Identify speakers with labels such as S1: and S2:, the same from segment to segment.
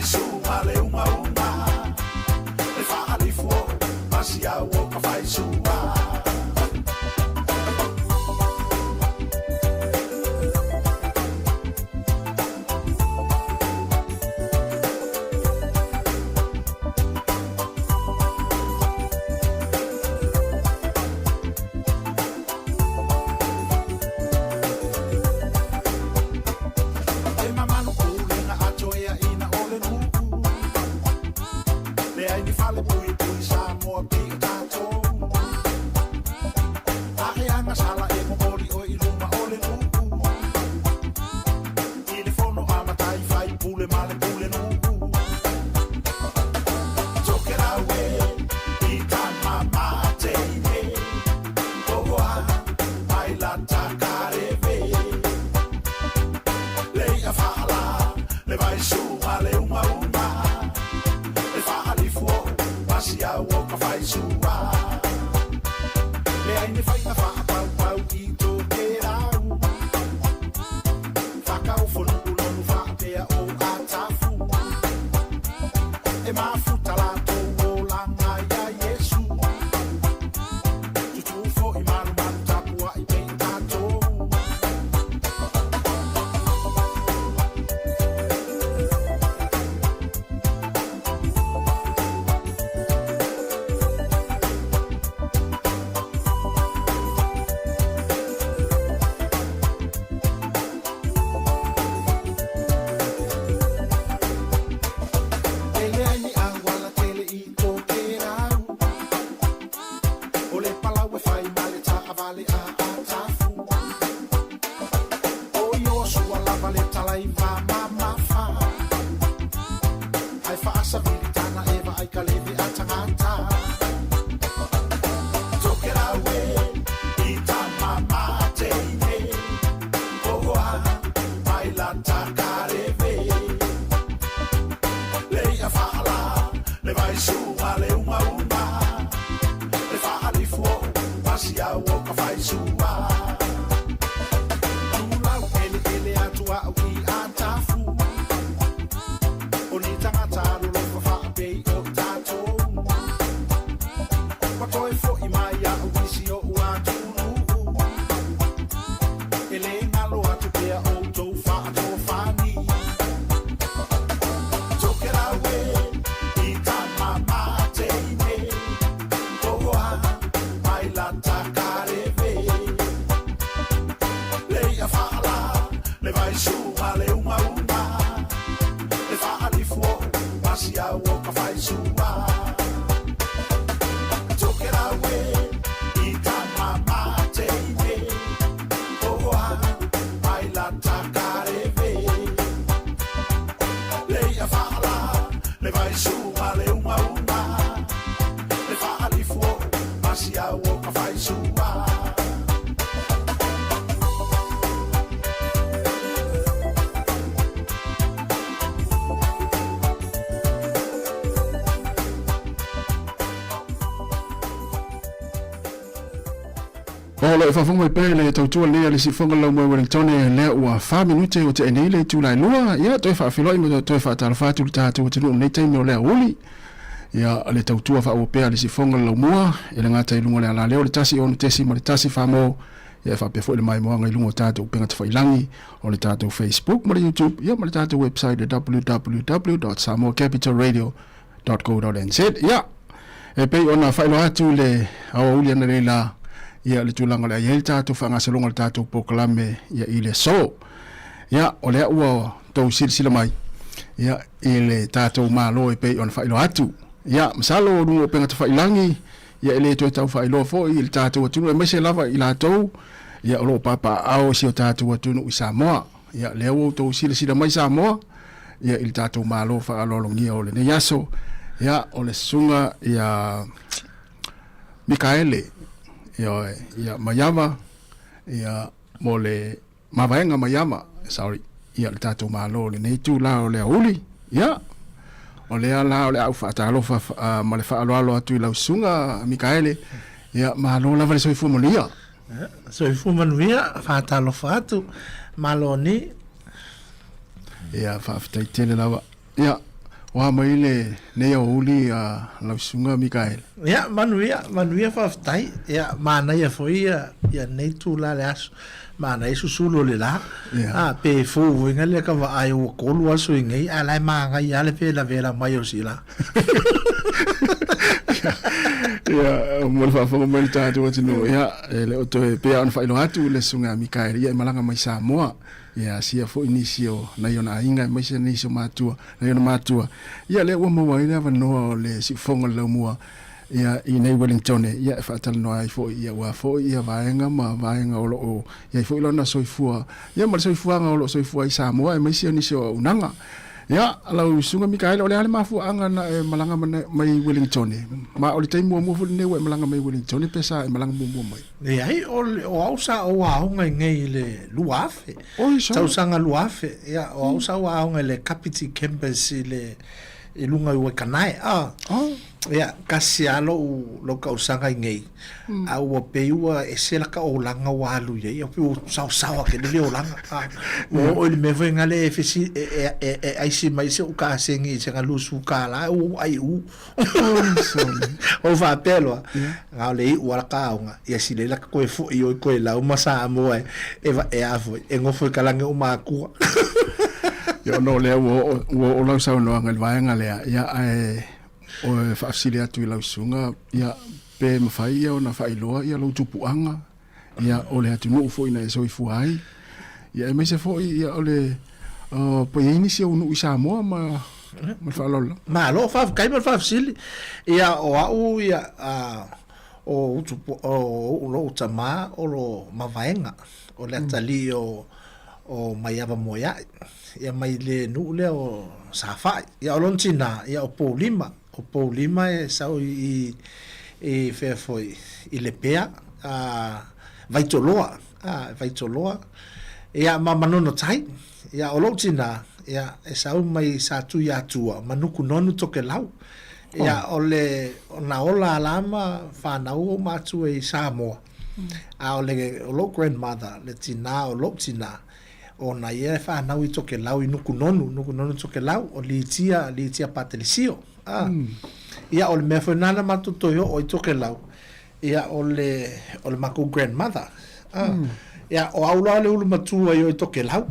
S1: vai sua le uma le fa ali fu masi a o ka vai sua
S2: le fa fonga pe le tautua le si fonga lo mo Wellington le ua 5 minute o te nei le tu lai lua ia toi fa filoi mo toi fa tal fa tu ta tu te no nei tai no le uli ia le tautua fa o pe le si fonga lo mo e le ngata i lunga le ala le tasi on tesi mo le tasi fa mo ia fa pe fo le mai mo ngai lunga tatu pe ngata fa ilangi o le tatu Facebook mo le YouTube ia mo le tatu website www.samoacapitalradio.co.nz ia e pe ona fa lo atu le au uli na le la ia le tulanga le ia tatu fa ngaselonga le tatu poklame ia ile so ia ole ua to silsila mai ia ile tatu malo e pe on fa ilo atu ia msalo lu pe ngata fa ilangi ia ile to tau fa ilo fo ile tatu tunu me se lava ila to ia lo papa ao si tatu tunu i Sāmoa ia le o to silsila mai Sāmoa ia ile tatu malo fa alolongia ole ne yaso ia ole sunga ia Mikaele ia mayama ia mole mavaenga mayama sorry ia tatu malo le nei tu la le uli ia ole ala ole au fa talo fa male fa alo atu la sunga Mikaele ia malo la vale soifu monia
S3: soifu monia fa talo fa atu malo ni
S2: ia fa tele la ia wa mai le ne o uli a la sunga Mikael
S3: Ya manuia faafetai ia manai a foi ia nei tula le aso manai susulu le la pe fuuiga le kavaai ua kolu aso i gai a lae magai a le pelavela mai o sila
S2: ia mo le faafoga mai le tatou atunuu ia le o toe pea ona faailoga atu le sunga Mikael ia e malaga mai Sāmoa ia sia fo inisio na yona ainga mai se ni so matua na yona matua ia le ua maua ile ava noa o le sifonga le mua ia i nei Wellington ia fa tal no ai fo ia wa fo ia vaenga ma vaenga o lo ia fo ilo na soifua ia ma soifua nga o lo soifua i Sāmoa mai se ni so unanga ia la sunga Mikael o le ale mafu anga na malanga mai Wellington ma o le tai mo fo ne malanga mai Wellington pesa malanga mo mai
S3: e ai o ausa o aunga ngai le luafe tau sanga luafe ia o ausa o aunga le Kapiti campus le e lunga ua kanai ia kasi alo lo ka usanga ngai a ua peua e sela ka o langa walu ia pe o sao ke le o langa o le me venga le fisi e ai si mai se o ka sengi se ga lusu ka la o ai o va pelo ga le ua ka unga ia si le la ko e fo io ko la o masa mo e va e avo e ngo fo ka langa o ma ku
S2: yo no le o la sa no ngal vaenga le ia o faasilia tu la sunga ia pe mafai ia ona failoa ia lo tupuanga ia o le atu no fo ina so ifuai ia me se fo ia o le po ini se unu Sāmoa ma fa
S3: ma lo fa kai ma fa sili ia o ia o tupu o lo tama o lo mavaenga o le tali o maiava moia ia mai le nu le o safai ia o lontina ia o polima e sau i fe foi i le pea vaitoloa ia mamanono tai ia o lontina ia e sau mai sa tu ia tua manuku nonu toke lau ia o le na ola lama fa na o matu e Sāmoa a o le o lo grandmother le tina o lo tina o na ia fa na i toke lau i nuku nonu toke lau o litia patelisio ia o le me foi nana matotoyo o i toke lau ia o le mako grandmother ia o aula le ulu matua i toke lau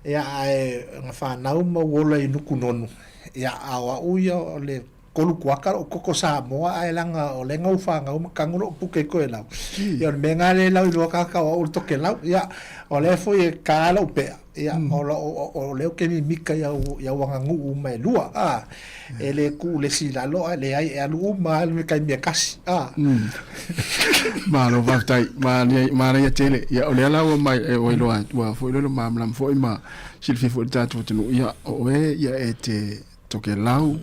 S3: ia e fa na ma wola i nuku nonu ia a uia o le kolu kuaka o koko Sāmoa ai langa o lenga ufanga o makangulo puke ko ela ia me ngale lau i loka ka o toke lau ia o le foi kala upe ia o le ke mi mika ia wanga ngu mai lua ele ku le silalo le ai e alu ma me kai me kasi
S2: ma lo vai ma ia tele ia o le lau mai o lo wa foi lo mamlam foi ma silfi foi tatu tunu ia o ia te toke lau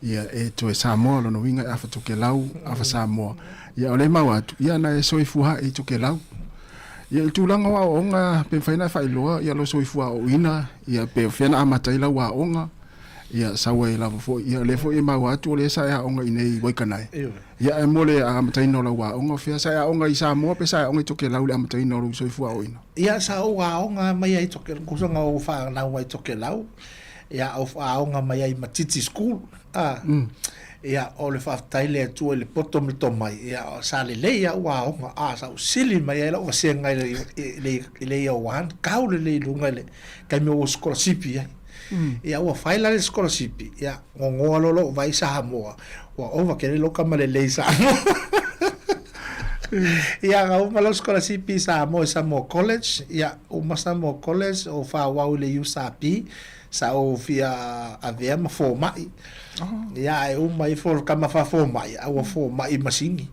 S2: ia e to Sāmoa lo no winga afa toke lau afa Sāmoa ia ole mawatu ia na soifuha e toke lau ia tulanga wa onga pe faina failoa ia lo soifua o ina ia pe fena amatai la wa onga ia sawe la fo ia le fo e mawatu le sa ya onga inei waikanai ia e mole amatai no la wa onga fia sa ya onga i Sāmoa pe sa onga toke lau le amatai no lo soifua o ina
S3: ia sa wa onga mai ai toke kusanga o fa na wa toke lau ia o aonga mai ai matiti school ia o le faafetaile atu i le poto le tomai ia sa lelei au aoga sa usili mai ai lau vasenga i le ia wan kau lelei luga le kai me o skolasipi ai ia ua faila le skolasipi ia gogoa lolo vai Sāmoa ua ova kele loka ma lelei Sāmoa ia ga uma lo skolasipi Sāmoa College ia uma Sāmoa College o faauau i le USAP sa o fia a vea ma fo mai ia e uma i fo kama fa fo mai a fo mai masingi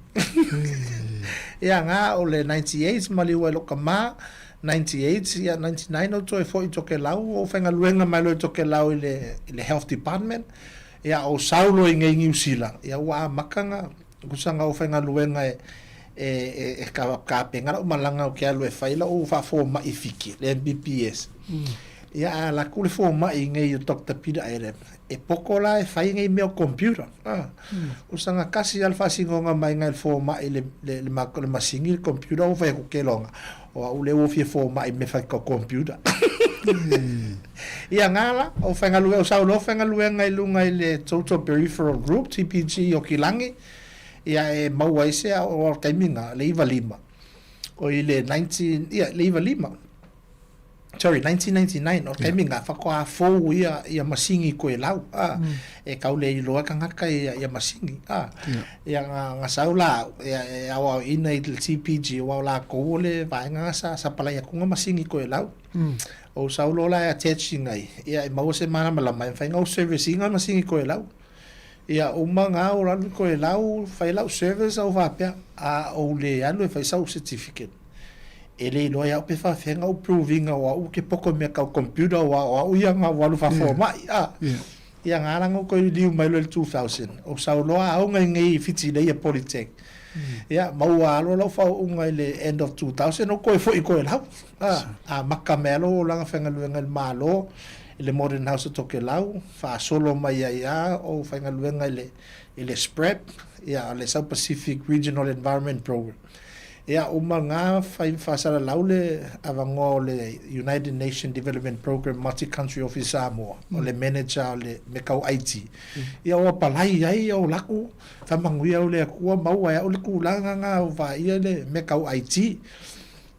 S3: ia nga o le 98 mali wa lo kama 98 ia 99 o to e fo i toke lau o fenga luenga mai lo toke lau i le health department ia o saulo i ngai Usila ia wa makanga kusanga o fenga luenga e ka penga o malanga o ke alo e faila o fa fo mai fiki le BPS ia la kule fo mai ngai o Dr. Peter Airem e pokola e fai ngai meu computer usanga kasi alfa singonga mai ngai fo mai le masingi computer o vai ko kelonga o ule o fie fo mai me fai ko computer Ia ngala o whaingalue o saulo whaingalue ngai lunga i le Total Peripheral Group TPG o Kilangi ia e maua ise o kaiminga le iwa lima o i le 1999 o kaiminga whakoa fōu ia masingi koe lau e kaule i loa kangaka ia masingi ia ngā saula e awa ina i le TPG o la koole vaenga sa palai akunga masingi koe lau o saulo la attach ngai ia e mau se mana malama e whainga o service inga masingi koe lau ia umanga o ralu koe lau whai lau service au vapea a o le anu e whai sau certificate ele no ia pe fa fenga o proving o ke poko me ka computer o ia nga walu fa forma ia ngala ngo ko liu mai le 2000 o saulo a ngai ngai fiti le ia Polytech ia mau alo lo fa unga le end of 2000 o ko fo i ko la a makamelo la fenga luenga malo le modern house to ke lau fa solo mai ia o fenga luenga le spread ia le South Pacific Regional Environment Program ia umanga fai fasala laule avango le United Nations Development Program Multi-Country Office Sāmoa o le manager le mekau IT ia o palai ai o laku famanguia o le akua mau ai o le kulanga nga va ia le mekau IT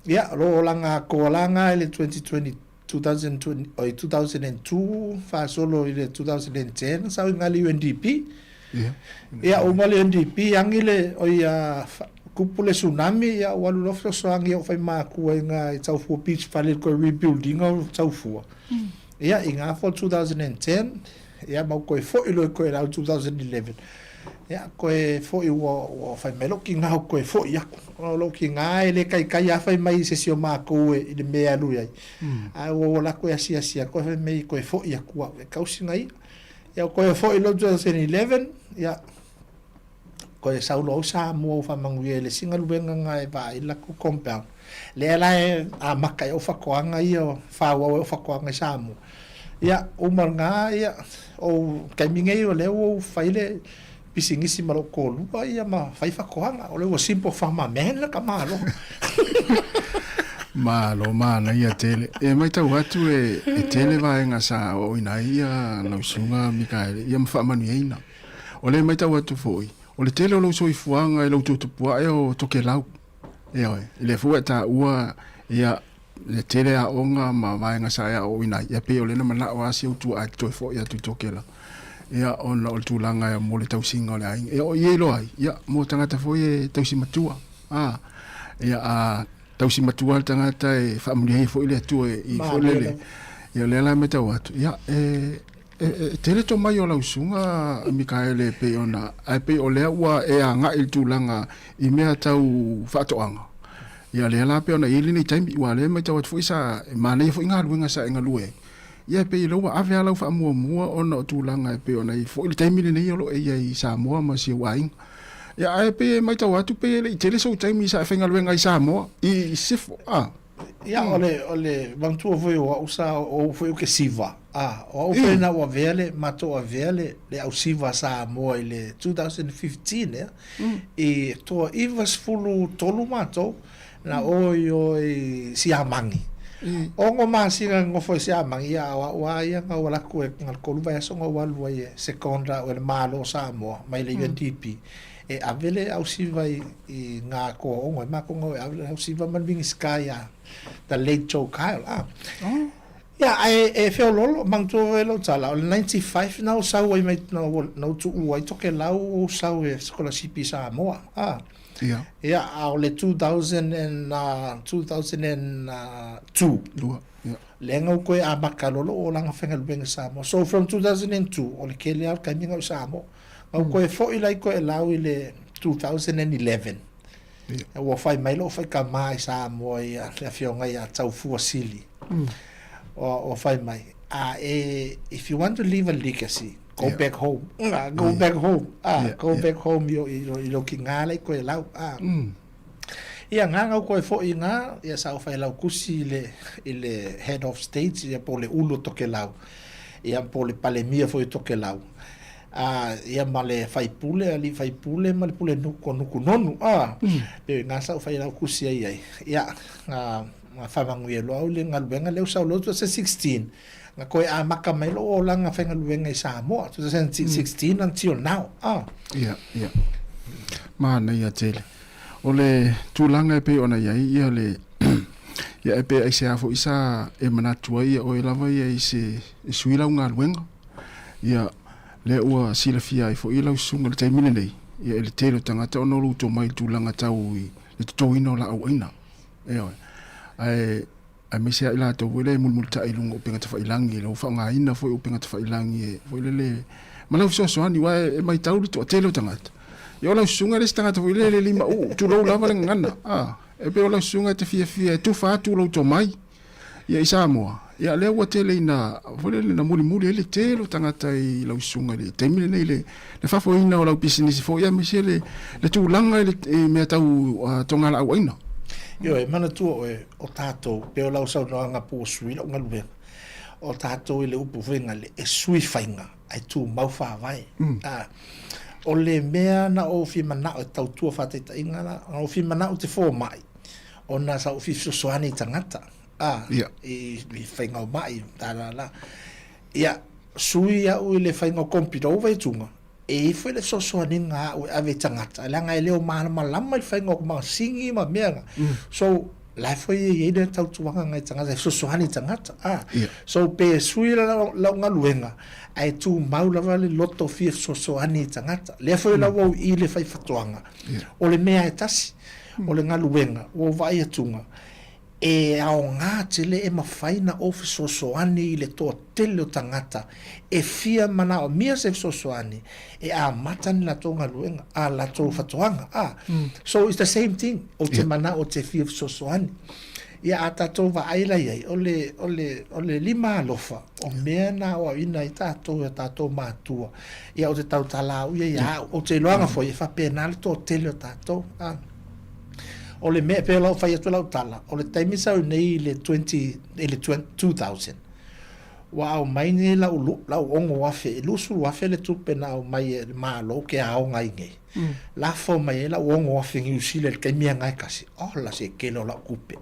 S3: ia lo langa ko langa le 2002 fa solo le 2010 sa ngali UNDP ia o mali UNDP angile o ia kupule tsunami ya walu lofto soangi o fai maku nga tau fu beach fale ko rebuilding o tau fu ya inga for 2010 ya mau ko fo ilo ko era 2011 ya ko fo i wo fai melo ki nga ko fo ya o lo ki nga ele kai ya fai mai sesio maku e de me alu ya a wo la ko ya sia ko fai mai ko fo ya ku ka usinga ya ko fo ilo 2011 ya ko e saulo Sāmoa fa manguia le singa luenga ngai va ila ku compound le la a makai o fakoanga ia fa o fakoanga Sāmoa ia o manga ia o kaimingei o le o faile pisingisi malo ko lu ia ma fai fakoanga o le o simple farma men ka malo
S2: malo mana ia tele e mai tau atu e tele vaenga sa o ina ia no sunga Mikael ia mfa manuina o le mai tau atu foi o le tele o lo soifuanga e lo tutupua e o toke lau e oe le fua ta ua ia le tele a onga ma vaenga sa ea o ina ia pe o le na mana o asi o tu a toi fo ia tu toke la ia on o tūlanga e mo le tausinga o le aing e o ie lo ai ia mo tangata fo e tausi matua ia a tausi matua tangata e whaamuri hei fo ile atu e i fo lele ia le la me tau atu ia tele to mai o lausunga Mikaele pe ona ai pe o le ua e anga il tūlanga i mea tau whaatoanga ia le la pe ona ili nei taimi ua le mai tau atu fo isa mana i fo inga luenga sa inga lue ia pe i loa ave alau whaamua mua ona o tūlanga e pe ona i fo ili taimi nei o lo e i Sāmoa ma si waing ia ai pe mai tau atu pe le i tele so taimi sa whainga luenga i Sāmoa i sifo
S3: ia ole vantua foi o usa o foi o que siva o foi na o vele mato a vele le au siva Sāmoa i le 2015 e to ivas fulu tolu mato na o i siamangi o ngo masinga ngo foi siamangi ia wa ia nga wala ku ngal kolu vai so ngo walu ia seconda o le malo Sāmoa mai le UNDP e avele au siva i nga ko ngo ma ko ngo au siva man vingi skaya the late Joe Kyle yeah I feel lolo mangto velo tala 95 now sa we mai no tu I toke lau sa we scholarship i Sāmoa yeah au le 2002 lenga ko a makalolo o langa fenga luenga Sāmoa so from 2002 o le kele al kaminga Sāmoa au ko fo ilai ko lau ile 2011 o fai mai lo fai ka mai Sāmoa ia le fionga ia tau fuasili o fai mai if you want to leave a legacy go back home go back home back home yo kinga ko lau ia nga ko fo ina ia sa fai lau kusi ile head of state ia po le ulo toke lau ia po le palemia foi toke lau ia male fai pule male pule nuku nonu pe nga sa fai la kusia ia ma fa mangu ye lo le ngal benga le sa lo 16 nga koe a maka mai lo o langa whenga luenga I Sāmoa 2016 until now
S2: ia mana ia tele o le tūlanga pe ona iai ia le ia e pe ai se afo isa e manatua ia o e lava ia I se suila ngā luenga ia le ua silafia I fo I lau sunga le taimine nei ia le telo tangata ono luto mai tūlanga tau I le tutoina o la au aina ai me se ila to wele mulmulta I lungo penga tawhailangi le ufa ngā ina fo I penga tawhailangi e fo le malau so ani wa e mai tau to telo tangata ia lau sunga le tangata fo le lima tu lau lava le ngana e pe lau sunga te fia tu fa tu lau to mai ia I Sāmoa ia le ua tele ina fo le na muli le telo tangata I lau sunga le temile nei le fafo ina o lau business fo ia me se le tūlanga le mea tau tonga la au aina
S3: Yo e mana tua o tātou pe o lau sau noa ngā pō sui lau ngaluenga o tātou I le upu whenga le e sui whainga ai tū mau whāwai o le mea na o fi mana o tau tua whāteita inga na o fi mana o te fō mai o nā sa o fi sosoani tangata I whainga o mai tāna ia sui au I le whainga o kompira o vai tunga e foi le sosoani ngā o ave tangata langa e leo mana malama I whainga o mga singi ma mea so lai foi e le tau tuanga ngai tangata sosoani tangata so pe sui lau ngā luenga ai tu mau lava le loto fi sosoani tangata le foi lau au I le whai whatuanga o le mea e tasi o le ngā luenga o vai atunga e ao ngā tele e mawhaina o fisosoani I le toa tele o tangata e fia mana o mia se fisosoani e a matani la tō ngā luenga a la tō whatuanga so it's the same thing o te mana o te fia fisosoani ia a tātou wa aila iai o le lima alofa o mea na o ina I tātou e tātou mātua ia o te tau talau ia o te loanga foi e whapena le tō tele o tātou o le mea pe lau whai atu lau tala o le taimi sau nei le 2000 wa au mai ni lau ongo wafe lusu wafe le tupe na au mai e malo ke ao ngai ngei la fo mai lau ongo wafe ngi usile le kaimia ngai kasi la se kelo lau kupe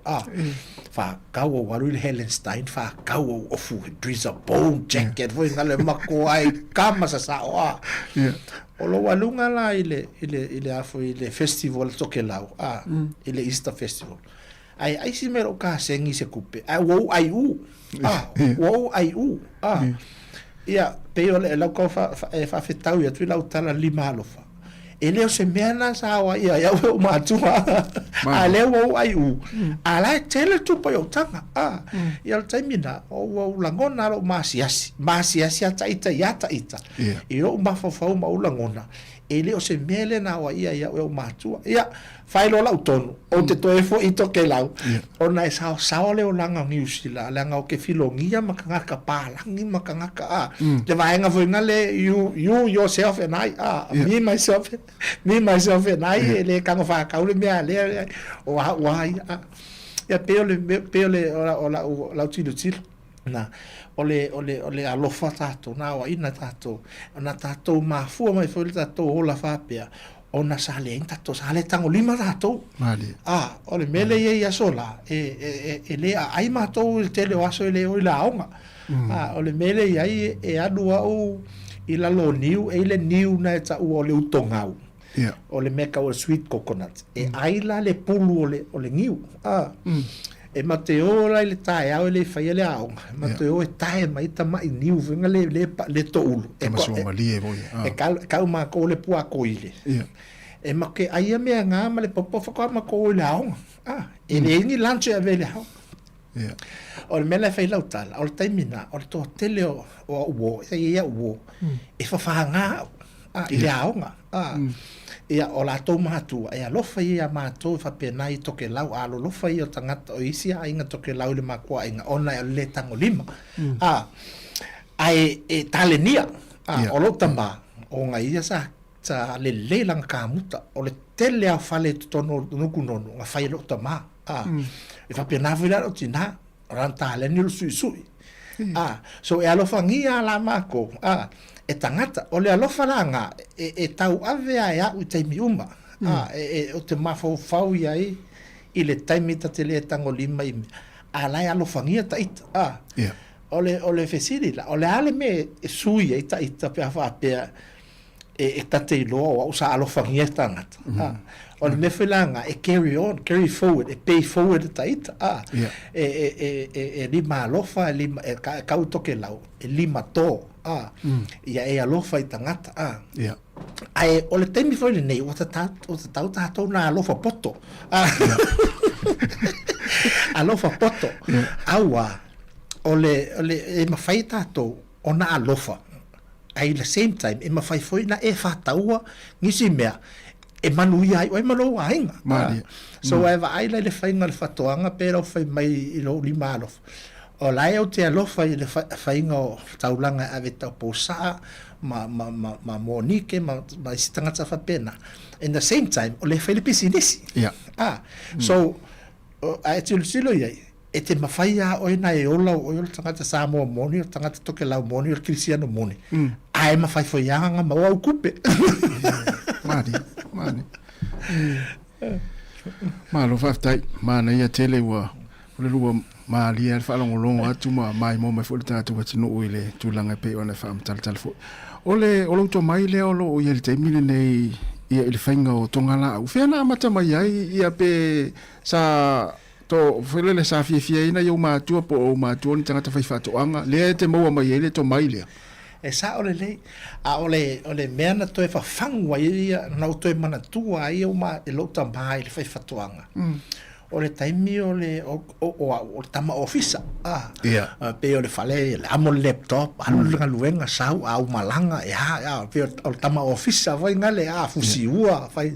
S3: fa kau o waru le Hellenstein fa kau o ofu driza bone jacket foi ngale mako ai kama sa o lo walunga la ile afo ile festival toke lau ile Easter festival ai si mero ka sengi se kupe wo ai ia pe ole lau ko fa fetau ia tu lau tala lima alofa ele o se mena sa wa ia o matua ale wo ai ala tele tu po yo tanga ia taimina o langona lo masiasi ata ita i o mafafau ma ulangona ele o se mele na wa ia o matua ia failo la utonu o te toe fo ito ke lau ona e sao le o langa New Zealand langa o ke filongia makangaka palangi makangaka te vaenga foi ngale you yourself and I me myself and I ele kanga fa kaule mea le o wai ia peole o la tilo na ole alofa tato na wa ina tato na tato mafua mai foi tato ola fapea ona sale tato sale tango lima tato ole mele ia sola e le ai mato il tele waso ele o la onga ole mele ia e adua o ila lo niu e le niu na ta o le utongau ole meka o sweet coconut e ai la le pulu ole niu e mateo la le tae au le fai le au mateo e tae mai ta mai niu venga le toulu
S2: e masomali e voi
S3: e kau ma ko le pua ko ile e ma ke ai me nga ma le popo fa ma ko le au e le ni lanche ave le au o le mele fai lau tala o le taimina o le to tele o uo e fa nga ile au nga ia o la tau matua ia lofa ia matua fa pena I toke lau alo lofa ia tangata o isi a inga toke lau le makua inga ona le tango lima ai e talenia o lo tama o nga ia sa le lang kamuta o le tele a fale tono nuku nono nga fai lo tama e fa pena vila o tina ranta le ni lo sui so e alofa ngia la mako e tangata o le alofa langa e tau ave ai u te miuma o te mafau ai I le taimi ta te le tango lima I ala alofa ngia taita ole fesili la ole ale me sui ita pe fa pe e tate lo o sa alo fangia tangata ole me felanga e carry forward e pay forward taita e lima alofa lima e ka utoke lau e lima to ia e alofa i tangata ai ole temi foi nei o ta na alofa poto alofa poto aua ole e mawhai tātou o na alofa. Ai the same time, e mawhai foi na e whātaua ngisi mea, e manui ai, o e mano a inga. So eva ai le whainga le whatoanga, pera o whai mai i lo lima alofa. O lai au te alofa i le whainga o taulanga ave tau pōsaa, ma monike, ma isitangata whapena. In the same time, o le whaile pisinisi. So, ai tilo iai, e te mawhaia o ina e ola o ilo tangata Sāmoa moni, o tangata toke lau moni, o Kirisiano moni. Ai mawhai whaianga ma au kupe.
S2: Mani. Malo whaftai, mana ia tele ua, ule rua maalia al whalongolongo atu mai mo mai fwole tangata watino uile tūlanga pe o na whaamtala fo. Ole to mai leo lo o ieli te mine nei ia ili whainga o tongala au. Whiana amata mai ai ia pe sa to felele sa fia ina yo matua po o matua ni tangata fai whatoanga lea te maua mai ele to mai lea
S3: e sa ole le a ole mea na toe whawhangwa ia na o toe mana tua ia o ma e lo tamai le fai whatoanga ole taimi ole o tama ofisa pe ole fale le amo laptop alo luenga sau au malanga pe ole tama ofisa vai ngale fusi ua fai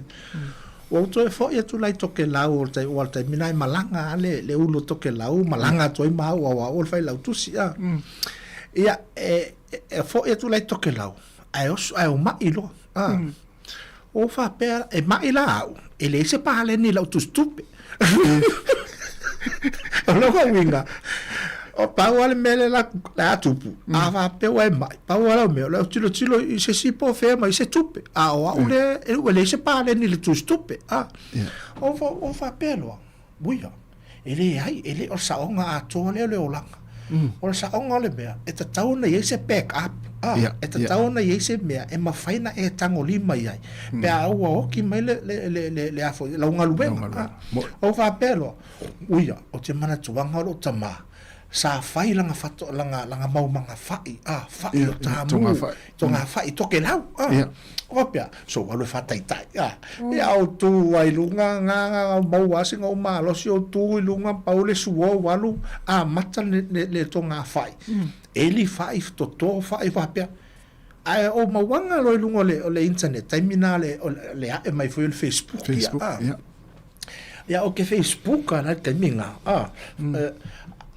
S3: o to fo ia tu lai toke lau o te minai malanga le ulo toke lau malanga toi mau o fai lau tusi ia fo ia tu lai toke lau ai o mai lo o fa per e mai la e le se pale ni lau tu stupe lo ko winga o pauale mele la tupu ava pe o mai pauale me lo tilo i se si po ferma i se tupe o le se pale ni le tu stupe o fa pelo buia ele ai ele o saonga a tole le olanga o saonga le mea e ta tauna i se back up e ta tauna i se mea e mafaina e tangoli mai ai pe o ki mai le afo la unga lubenga o fa pelo buia o te mana tuanga lo tama sa fai langa fato langa mau manga fai fai o tamu tonga fai toke lau opia so walo fatai tai o tu ai lunga nga mau asinga o malo si o tu lunga paule suo walu mata le tonga fai eli fai to fai opia ai o mawanga lo lunga le internet taimina le e mai foi le Facebook o ke Facebook ana taiminga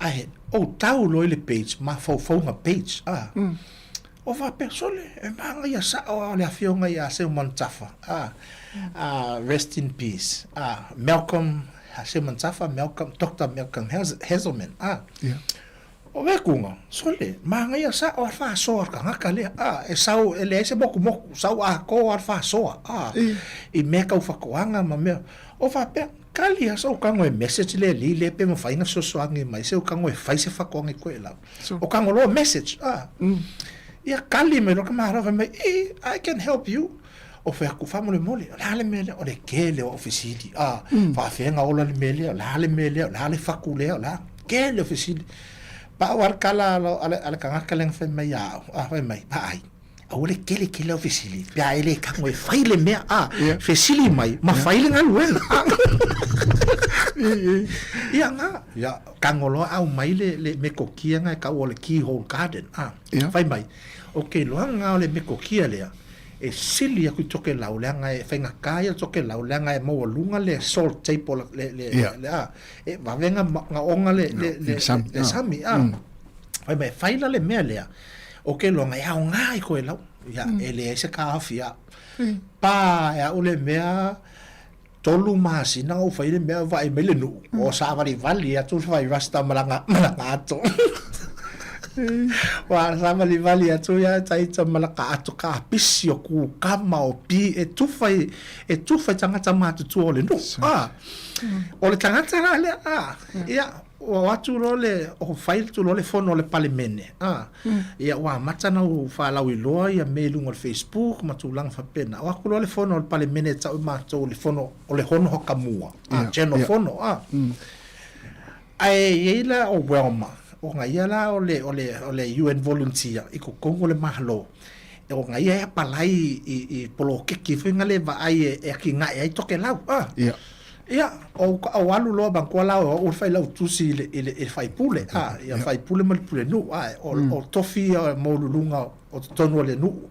S3: ai o tau lo le page ma fonga page o va persone e manga ia sa o le afionga ia se montafa rest in peace Malcolm se montafa Dr. Malcolm Hazelman o ve kunga sole manga ia sa o fa so ka ngakale e sau ele se boku sau ko fa so i meka u fa koanga ma me o va pe kali so kango e message le pe mo fainga so soangi mai se o kango e fai se fakonga ko ela o kango lo message ia kali me lo kamara va me I can help you o fa ku fa mo le mole la le mele o le kele ofisidi fa fenga o le mele la le fakule la kele ofisidi pa war kala ala kanga kaleng fe mai fa mai ai ole kele ofisili ya ele kango e faile me fesili mai ma faile ngaluela ya kangolo au mai le mekokia nga ka ole key hole garden fai mai okay lo nga ole mekokia le e sili ya kutoke laulanga e fainga kaya toke laulanga e mo lunga le salt tape le e va venga nga onga le sami fai mai faila le me le okay lo nga ya nga ko ela ya ele se ka afia pa ya ole mea tolu masina o faile mea vai mele nu o savari vali ya tu vai rasta malanga ato wa savari vali ya tu ya taita malaka ato ka pisio ku kama o pi e tu fai tanga tama tu ole no ole tanga le ya o atu lo le o file tu lo le fono le palemene ia wa matana u fa la wiloa ia mailing o Facebook matulang fa pena o aku lo le fono le palemene ta o mato le fono o le hono hokamua channel fono ai ila o welma o ngai la o le UN volunteer i ko kongo le mahalo o ngai ia palai i polo ke ki finga le va ai e ki ngai ai toke lau ia o alu lo ban ko la o fai la tusi le fai pule ia fai pule mal pule nu o tofi mo lunga o tonu le nu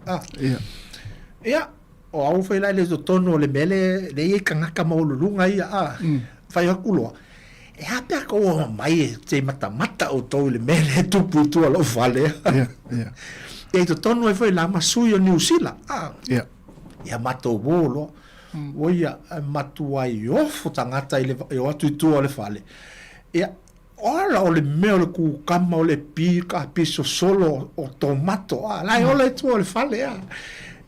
S3: ia o au fai la le tonu le mele le i kanga mo lunga ia fai akulo e hapea ko mai te mata o to le mele tupu tu lo vale ia e tonu fai la masui o New Zealand ia mato bolo oia matua i ofo tangata i o atu i tua le fale. Ia, ora o le mea le ku kama o le pika piso solo o tomato. Lai o le tua o le fale.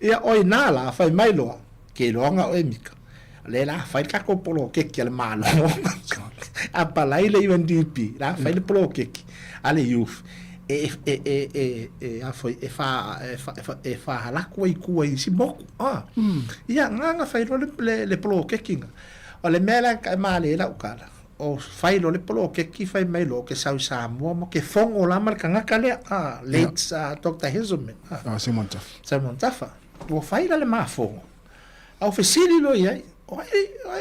S3: Ia, oi nā la, fai mailoa, ke roanga o emika. Le la, fai kako polo keki ale malo. A palai le UNDP, la, fai le polo keki. Ale youth. E fa halako i kua i si moku ia nganga fai lo le polo kekinga o le mela ka male la ukala o fai lo le polo keki fai mai lo ke sau Sāmoa mo ke fongo la mar kanga kale late Dr. Hazelman Simon Tafa o fai la le mafongo au fesili lo ia o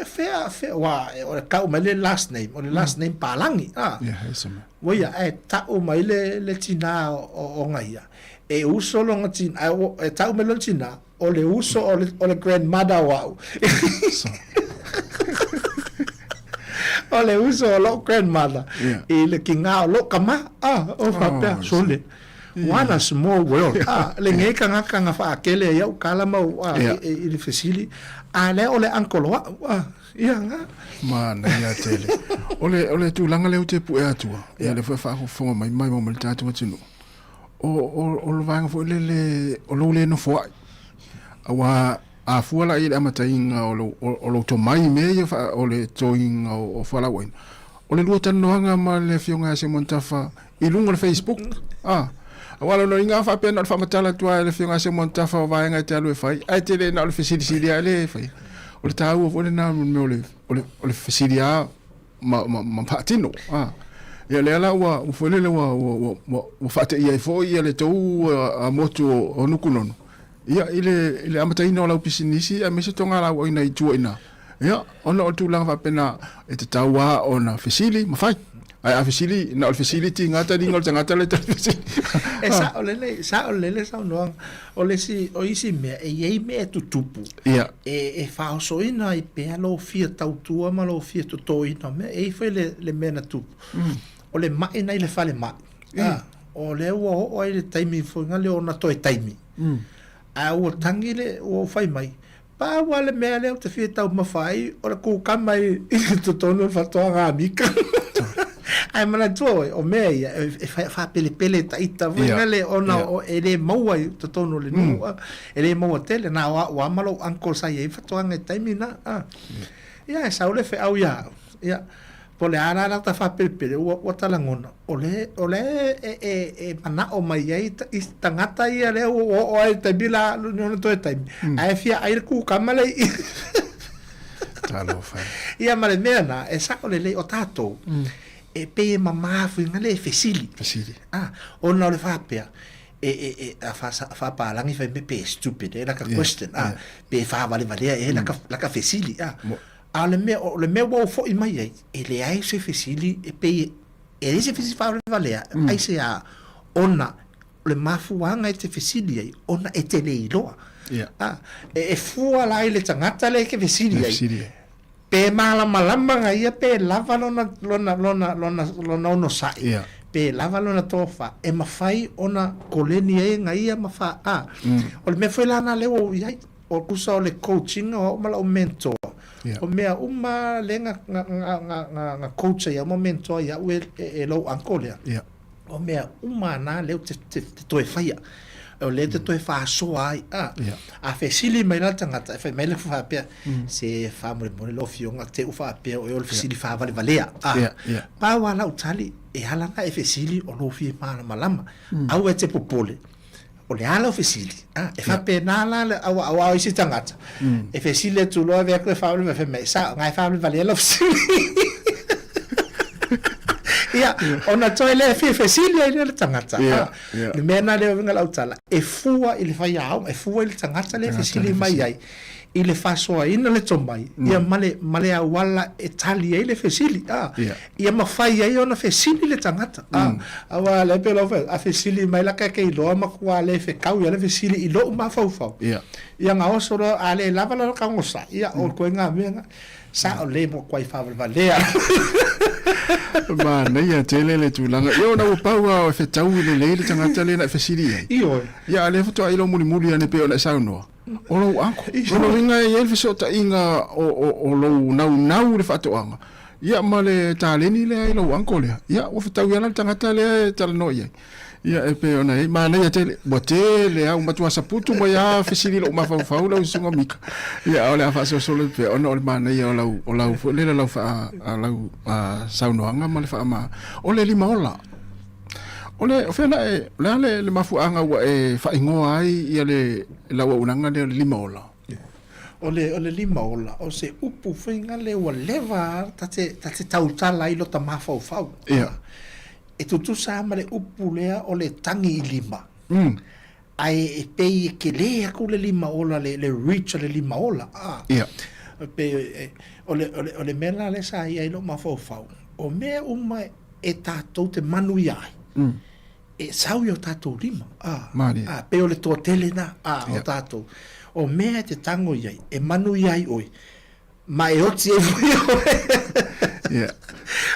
S3: fair wa o ka o le last name o le last name palangi
S2: Hazelman
S3: Oia, ta o mai le tina o ngaia. E uso lo ngatina, e ta o mai lo tina, o le uso o le grandmother wau. O le uso o lo grandmother. E le kinga o lo kama, o whapea, sole. One a small world. Le ngai kanga wha akele ia u kala mau i le fesili. A le o le uncle wau. Ia nga.
S2: Mana ia tele. Ole tu langa leo te pu e atua. Ia le fa ko fonga mai mo le tatu tinu. O lo vanga fo le o lo le no fo. Awa a fuala i amatainga o lo to mai me ia fa o le toinga o fala wen. O le luata noanga ma le fionga se montafa i lunga le Facebook. Awala no inga fa pena fa matala tua le fionga se montafa va nga te alu fai. Ai te le na le fesili ale fai. O le tau o le na me o le fesilia ma patino ia le ala wa o fole le wa fate ia fo ia le tou a moto o nukunono ia ile amataina o la pisinisi a mese tonga la ina i tuina ia ona o tu la va pena e te tau wa ona fesili ma fai ai a fesili na o facility ngata dingo ngata le fesili
S3: e sa o le sa no o le si o isi me e ye me tutupu e fa so ina i pe lo fia tau tua ma lo fia to ina me e foi le mena tu o le mai nei le fale mai o le o le taimi foi ngale ona to taimi a o tangile o fai mai pa wale me le te fia tau ma fai o le ku kamai to tono fa to nga mika ai mana tuo o mea e fa pele taita ngale ona o ele maua to tono le nu ele maua tele na wa malo uncle sai e fa to nga taimi na ia sa ole fe au ia pole ara ta fa pele o talangona ole e mana o mai ai tangata ia le o ai te bila no to taimi ai fia ai ku kamale
S2: talo fa
S3: ia male mena e sa ole le o tato e pe mamma finga le fesili ona le fapea a fa pa langi fa me pe stupid la ka question pe fa vale la ka fesili le me wo fo i mai e le ai se fesili e pe e se fesili fa vale ai se ona le mafuanga e te fesili ai ona e te le iloa e fu ala ile tangata le ke fesili ai pe malama ia pe lava lona no sai pe lava lona tofa e mafai ona koleni e ngai mafa o me foi lana le o ia o kusa o le coaching o mala o mentor o mea uma lenga nga coach ia mo mentor ia e lo ankole o mea uma na le te toi faia o le te toi fa so ai a fe sili mai la tangata fe mai le fa pe se fa mo lo fionga te u fa pe o le sili fa vale valea pa wala utali e hala na e fe sili o lo fi ma malama au e te popole o le ala fe sili e fa pe na la au isi tangata e fe sili tu lo avec le fa le fe mai sa ngai fa vale lo sili ona toi le fe sili le tangata le mena le vinga la utala e fua ile fa ya e fua ile tangata le fe sili mai ai ile fa so ina le tomai ia male a wala Italia ile fe sili ia ma fai ai ona fe sili le tangata awa le pelo a fe sili mai la ka ke lo ma kwa le fe kau ia le fe sili i lo ma fau ia nga osoro ale lava la ka ngosa ia o ko nga menga sa o le mo kwai fa valea
S2: ma nei a tele le tulanga yo na upaua o fe tau le tangata le na fe sili ai ia le foto ai lo muli ane pe ona sauno o lo anko o lo inga e elfi so ta inga o lo nau le fato anga ia ma le taleni le ai lo anko le ia o fita ua na tangata le tala no ia ia e pe ona ma nei a tele botele au matua saputu mo ia fesili lo mafau lo sunga mika ia ole a faso solo pe ona ole ma nei o lau le lau fa lau sauno anga ma le fa ma ole lima ola ole ofena le mafuanga wa fa ingoa ai ia le lawa unanga le lima ola
S3: ole lima ola o se upu finga le wa leva tate tautala i lo ta mafau fau e tutu sa ma le upu lea o le tangi i lima ai e pei ke lea ku le lima ola le reach le lima ola pe ole mena le sa i lo mafau fau o me uma e tatou te manu iai e sau yo tatou lima pe o le toa tele na o tatou o mea te tango iai e manu iai oi ma e oti e fui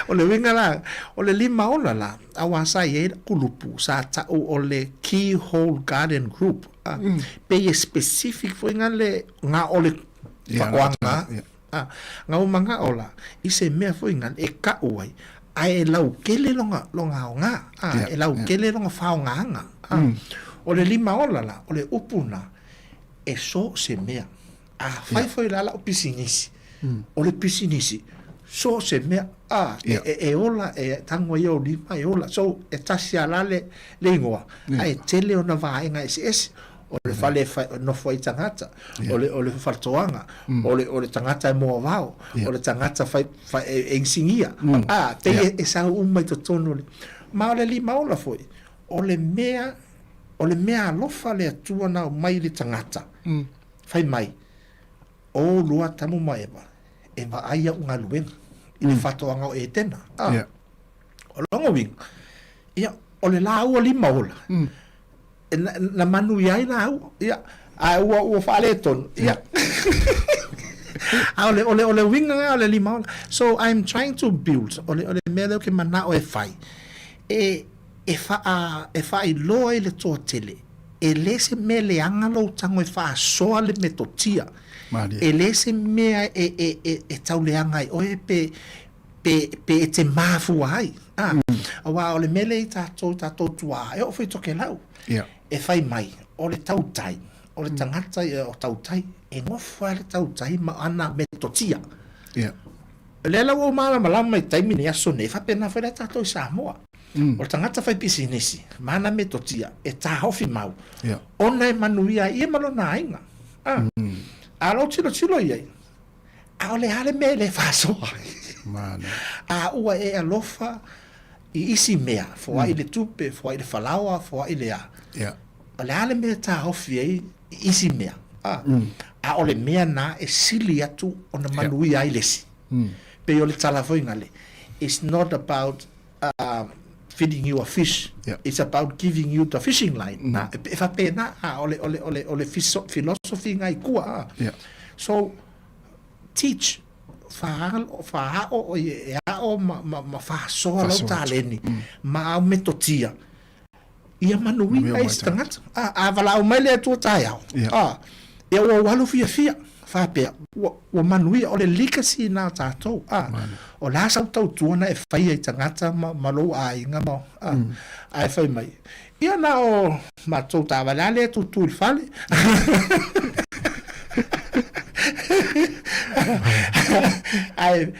S3: o le winga la o le lima ola la awa sa i e kulupu sa tau o le Keyhole Garden Group pe e specific fui nga le nga o le whakwanga nga umanga ola i se mea fui nga e ka uai ai lau kele longa nga e lau kele longa fao nga o le lima ola la o le upuna e so se mea fai foi la o pisinisi o le pisinisi so se mea e ola e tango ia o lima e ola so e tasi ala le ingoa ai tele ona vaenga ese o le fale no foi tangata o le fartoanga o le tangata e moa vao o le tangata fai e insingia te e sa mai to tono ma o le lima ola foi o le mea alofa le atua na mai le tangata fai mai o lua tamu mai e va aia unga luenga i le fartoanga o e tena o longo wing ia o le la ua lima ola na manu iai na au ia a ua fale ton ia ole winga ole lima ola so I'm trying to build ole mele ke mana o e fai e fa i loa i le toa tele e lese mele anga lo tango e fa soa le metotia e lese mea e tauleanga i oe pe e te mafu ai awa ole mele i tatou tua e o fai toke lau e fai mai o le tautai o le tangata o tautai e ngofa le tautai ma ana metotia le la o malama i taimi ni aso ne fa pena fa le tatou i Sāmoa o le tangata fai pisinisi ma ana metotia e ta hofi mau ona e manuia i e malona ainga alo tilo iai a ole hale me le faso a ua e alofa i isi mea fo i le tupe fo i le falawa fo i le o le ale mea ta hofi ai isi mea a ole mea na e sili atu o na manui ai lesi pe o le talafoinga le it's not about feeding you a fish it's about giving you the fishing line na e fa pena ole philosophy ngai kua so teach fa o ma fa so lo taleni ma metotia ia manui ai stangat vala o mele tu taia e o walu fia fa pe o manui o le legacy na tato o la sa tau tuana e fai ai tangata ma lo ai nga mo ai fai mai Ia na o matou tavalale tu fale. Ai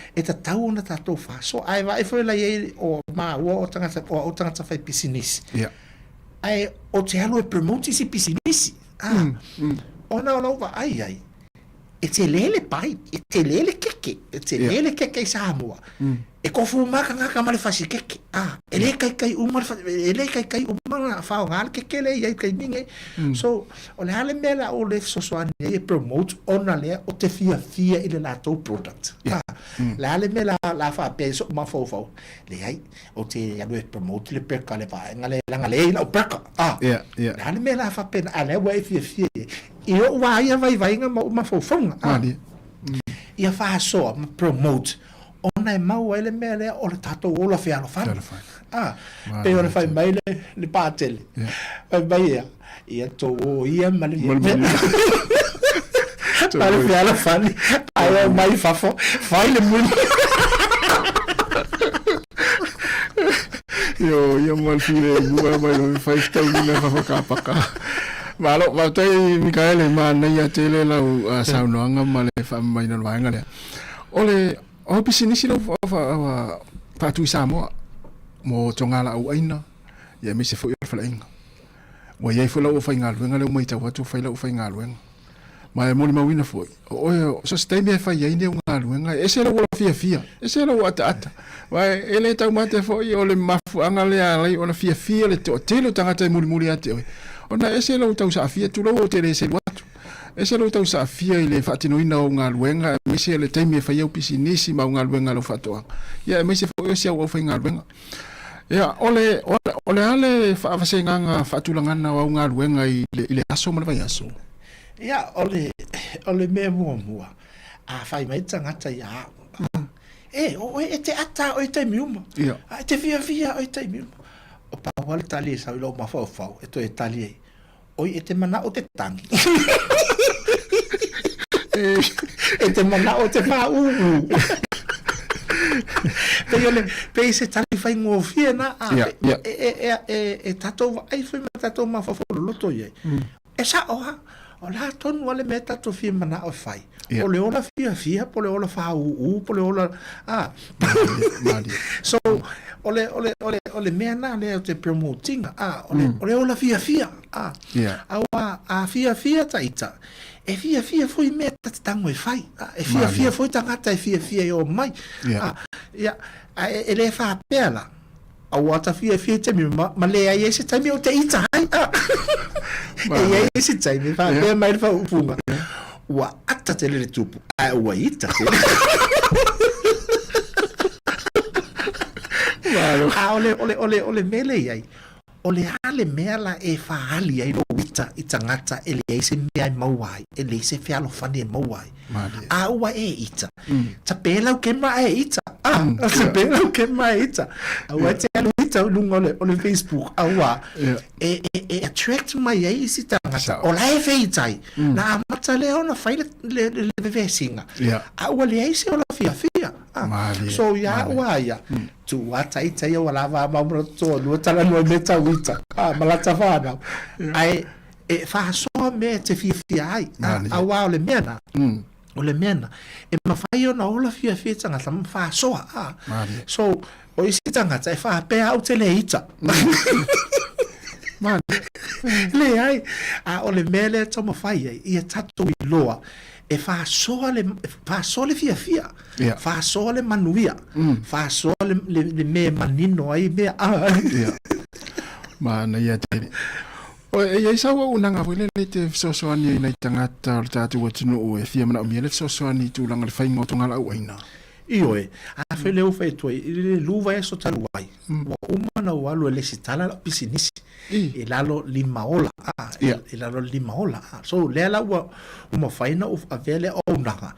S3: tau na tatou fa. So ai vai foi la ye o ma o tangata fai business.
S2: Yeah.
S3: Ai o te halo e promote esse business. Ona va ai. E te lele pai, e te lele keke, lele keke Sāmoa. E ko fu maka nga kamale fasi keke. Ele kai umar ele kai umar fa ngal keke le ia kai ninge. So ole hale mela o le sosoani e promote ona le o te fia ile la to product. La hale mela la fa peso ma fo. Le ai o te ya no promote le perka le va ngale ngale o perka. La hale mela fa pen ale wa fia e o vai nga ma fo fonga. Ia fa so promote ona e mau ele mele o le tato o la fiano fan. Pe ona fai mai le patele. Vai ia to o ia male. Para fiano fan. Ai mai fafo. Fai le mun.
S2: Yo mal file bua mai no fai tau na fafo kapaka. Malo tai Mikael ma na ia tele la saunoanga male fa mai no vanga le. Ole o pisinisi lo fa patu Sāmoa mo tongala au aina ia me se foi fa inga. Mo ia foi lo fa inga luenga le mai tawa tu fa lo fa inga luenga. Ma mo le mawina foi. O so stay me fa ia ine unga luenga. Ese lo fia. Ese lo ata. Vai ele tau mate foi o le mafu anga le ai o na fia le telo tangata muri ate. Ona ese lo tau sa fia tu lo te le se watu. Ese lo tau sa fia ile fatino ina o nga luenga me se le taimi fa ia pisinisi ma nga luenga lo fatoa. Ia me se foi se o fa nga luenga. Ia ole ale fa senga nga fatulanga na o nga luenga ile aso ma vai aso.
S3: Ia ole me mo. Fai mai tangata ia. O te ata o te miuma.
S2: Ia.
S3: Te fia o te miuma. O pa wale tali sa lo ma fo e to tali oi te mana o te tangi te mana o te fa pe se tali fai ngo fiena tato ai foi tato ma fo loto ye esa o la ton wale meta to fi mana o fai o le ola fia po le ola fa po le ola so ole mena le te promoting ole ola fia fia taita e fia foi meta tango e fai e fia foi tangata e fia o mai ele fa pela o wata fia te mi ma le ai ese time o te ita e ese time fa pe mai fa upunga wa ata te le tupu wa ita ole mele ai ole ale mela e fa ali ai no ita ngata ele ese mea mauai ele ese fialo fane mauai wa ita ta pela ke ma ita ta pela ke ma ita wa te alu ita lungo ole Facebook wa e attract mai ai ita ngata ola e feitai na mata le ona fai le vesinga wa le ese ola fia so ya wa ya tu wata ita ya wala va ma to no tala no meta wita malata fana ai fa so me te fia ai wa le mena ole mena e ma fai ona ola fia tanga tam fa so so o isi tanga tai fa pe au te le ita le ai ole mele to ma fai ai tato i loa e fa so le fia fa so le manuia fa so le me manino ai me
S2: mana ia te o e sa wa unanga vile le te sosoani nei tangata o tatu watunu o e fia mana o miele sosoani tu langa le faingo tonga la uaina
S3: io a fele o fe toi le luva e so taluai wa umana wa lo le sitala la pisinisi e lalo limaola e lalo limaola so le la wa uma faina o avele o nanga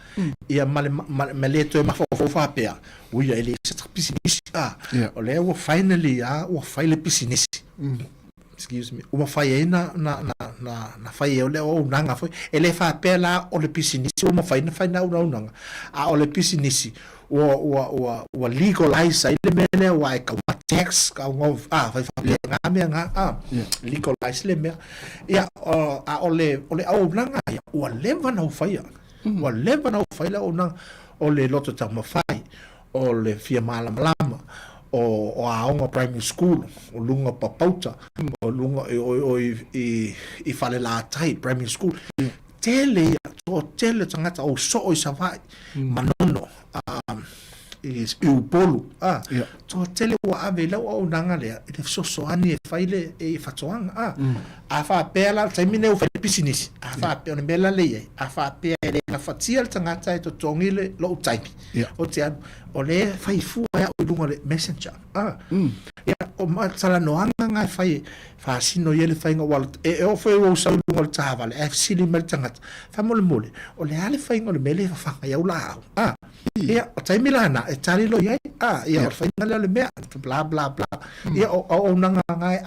S3: ia male to ma fo fa pea o ia ele pisinisi o le wa finally o faile pisinisi excuse me uma fai na fai o le o nanga foi ele fa pela o le pisinisi uma fai na o nanga o le pisinisi o legalize ele mele o ai kawata tax ka ngo fai nga me nga legalize le me ia ole au nanga ia o leva na fai o leva na fai la ona ole loto ta ma fai ole fia mala lama o aonga primary school o lunga papauta o lunga i fale la tai primary school tele tangata o so o savai manono is polu to tele wa avela o nanga le e so ani e faile e fatoanga a fa pela termine o business a fa pe on bela le a fa pe le ka fatia tangata to tongile lo type o te o le fai fu ya o lunga le messenger ya o ma sala no anga nga fai fa sino yele fai nga wal e o foi o sa lunga tava le f sili mel tangata fa mole o le ale fai nga le mele fa ya ula ia o tai milana e tali lo ia ia o fai ngale le mea bla bla bla ia o nanga ngai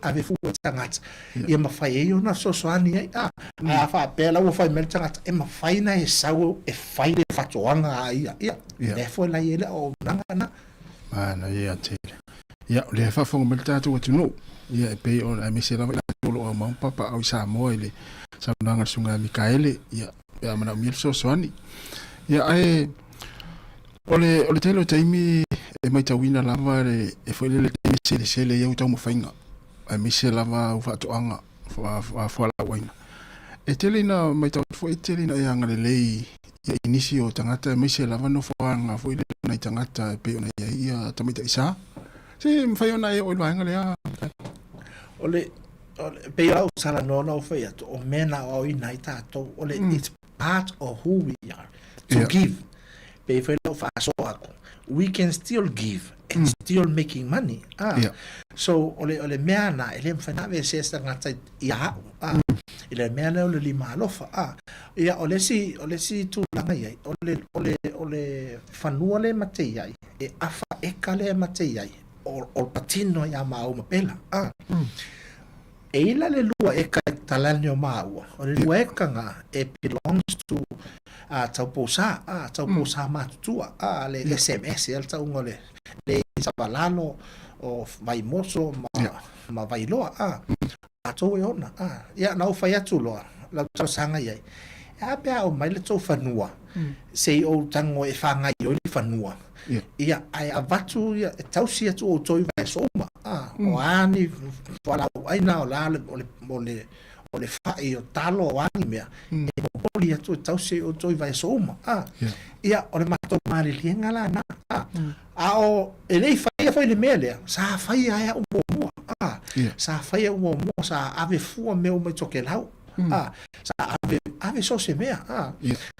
S3: ave fu tangata ia ma fai e ona so ani ia a fa pela o fai mel tangata e ma fai na e sau e fai le fatoanga ia le foi la ia o nanga na
S2: mana ia tele ia le fa fo mel tatu o tunu ia pe on a misera la tolo o ma papa au Sāmoa ile sa nanga sunga Mikaele ia ia mana mil so ani ia ai ole telo taimi e mai tawina lava e foi le sele ia utau mo fainga a mise lava u fatoanga fa la waina e tele na mai tau foi tele na ia ngale lei ia inicio tangata mise lava no foanga foi le na tangata pe ona ia tamita isa si fai ona e o langa le
S3: ole pe au sala no foi o mena o ina ita to ole it's part of who we are to give. We can still give and still making money. So ole meana ele mfana ve sesta ngata ia ele meana ole lima lofa ia ole si tu langa ia ole fanua le mate ia e afa ekale mate ia o patino ia ma o mapela eila le lua eka talanio maua o le lua eka nga it belongs to tauposa matutua le SMS el tau ngole le sabalalo o vai moso ma vai loa ato e ona ia nau fai atu loa la tau sanga iai pea o mai le tau fanua sei o tango e whanga i o le fanua ia ai avatu ia tau si atu o toi vai soma o ani wala aina o la o le fai o talo o ani mea e poli atu tau si o toi vai soma ia o le mato mari lienga la na o elei fai le mea lea sa fai aia o mua sa fai o mua sa ave fua meo me toke lau sa ave so se mea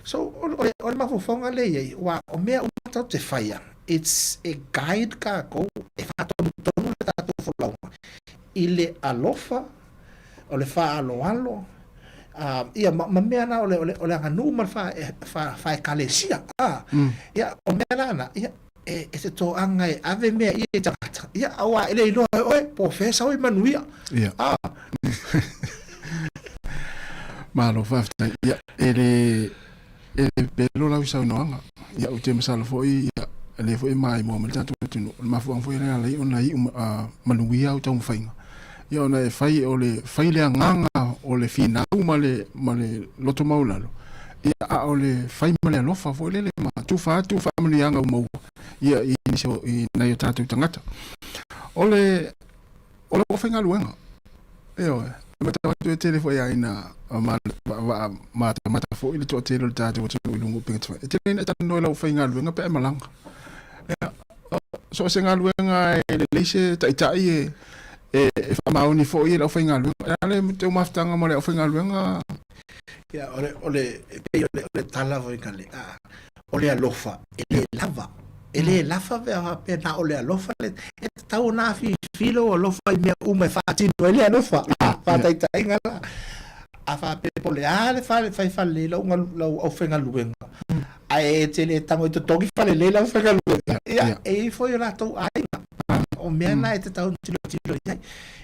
S3: so o le mafofonga le iei wa o mea o matau te faia it's a guide ka ko e fatonu tonu le tatu fulaunga i le alofa o le fa alo ia ma mea na o le anganu ma fa e kalesia ia o mea na ia e te to anga e ave mea i e tangata ia awa ele ilo oe profesa o manuia
S2: malo fafta ia ele pelo la usa noanga ia o te masala foi ia le foi mai mo mal tatu tunu ma foi na lai ona i manuia o tau fainga ia ona e fai o le fai le nganga o le fina male loto maulalo ia o le fai male lofa foi le ma tu fa mali anga mo ia i so i na yo tatu tangata ole fainga luenga mata tu tele foi aina mata foi le to tele tatu o lungu pinga tele na tano la fainga luenga pe malanga so senga luenga le lese tai e fa mauni foi la fainga luenga ale te maftanga mo le fainga luenga
S3: ya ole tala voi kale ole alofa ele lava pe na ole alofa le tau na filo alofa me uma fati no ele alofa fa tai ngala fa pe pole ale fa le lo o fenga luenga ai tele tango to toki fa le la fenga luenga ia e foi la to ai o me na e tau tilo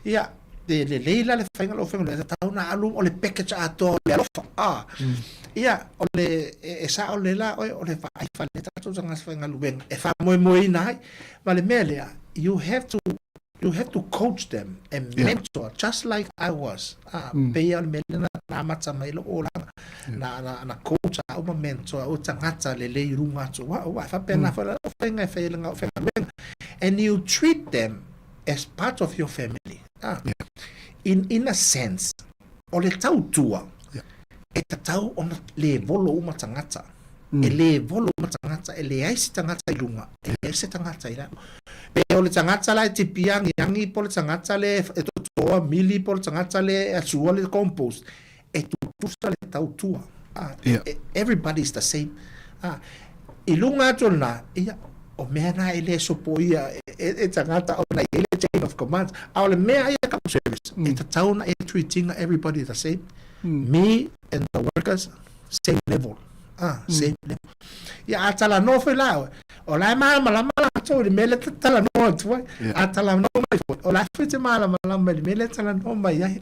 S3: ia le leila le fenga lo fenga le tau na alu o le package ato le alofa ia ole sa ole la ole vai fa le tatu sanga sanga luben e fa moi nai vale mele you have to coach them and mentor just like I was pe al mele na matsa mai lo ola na coach a uma mentor o tangata le runga to wa fa pena fa la ofenga fa lenga ofenga and you treat them as part of your family in a sense ole tau tua e tatau ona le volo uma tangata e le volo uma tangata e le aisi tangata i lunga e le aisi tangata i la pe ole tangata la te piang yangi pole tangata le e toa mili pole tangata le asua le compost e tutusta le tau tua everybody is the same i lunga tona ia o mea na ele sopoia e tangata o na ele chain of commands au le mea ia ka service e tatau na e treating everybody the same me and the workers same level same level ya atala no foi lá o la mala to le mele tala no tu atala no mai o la fete mala le mele tala no mai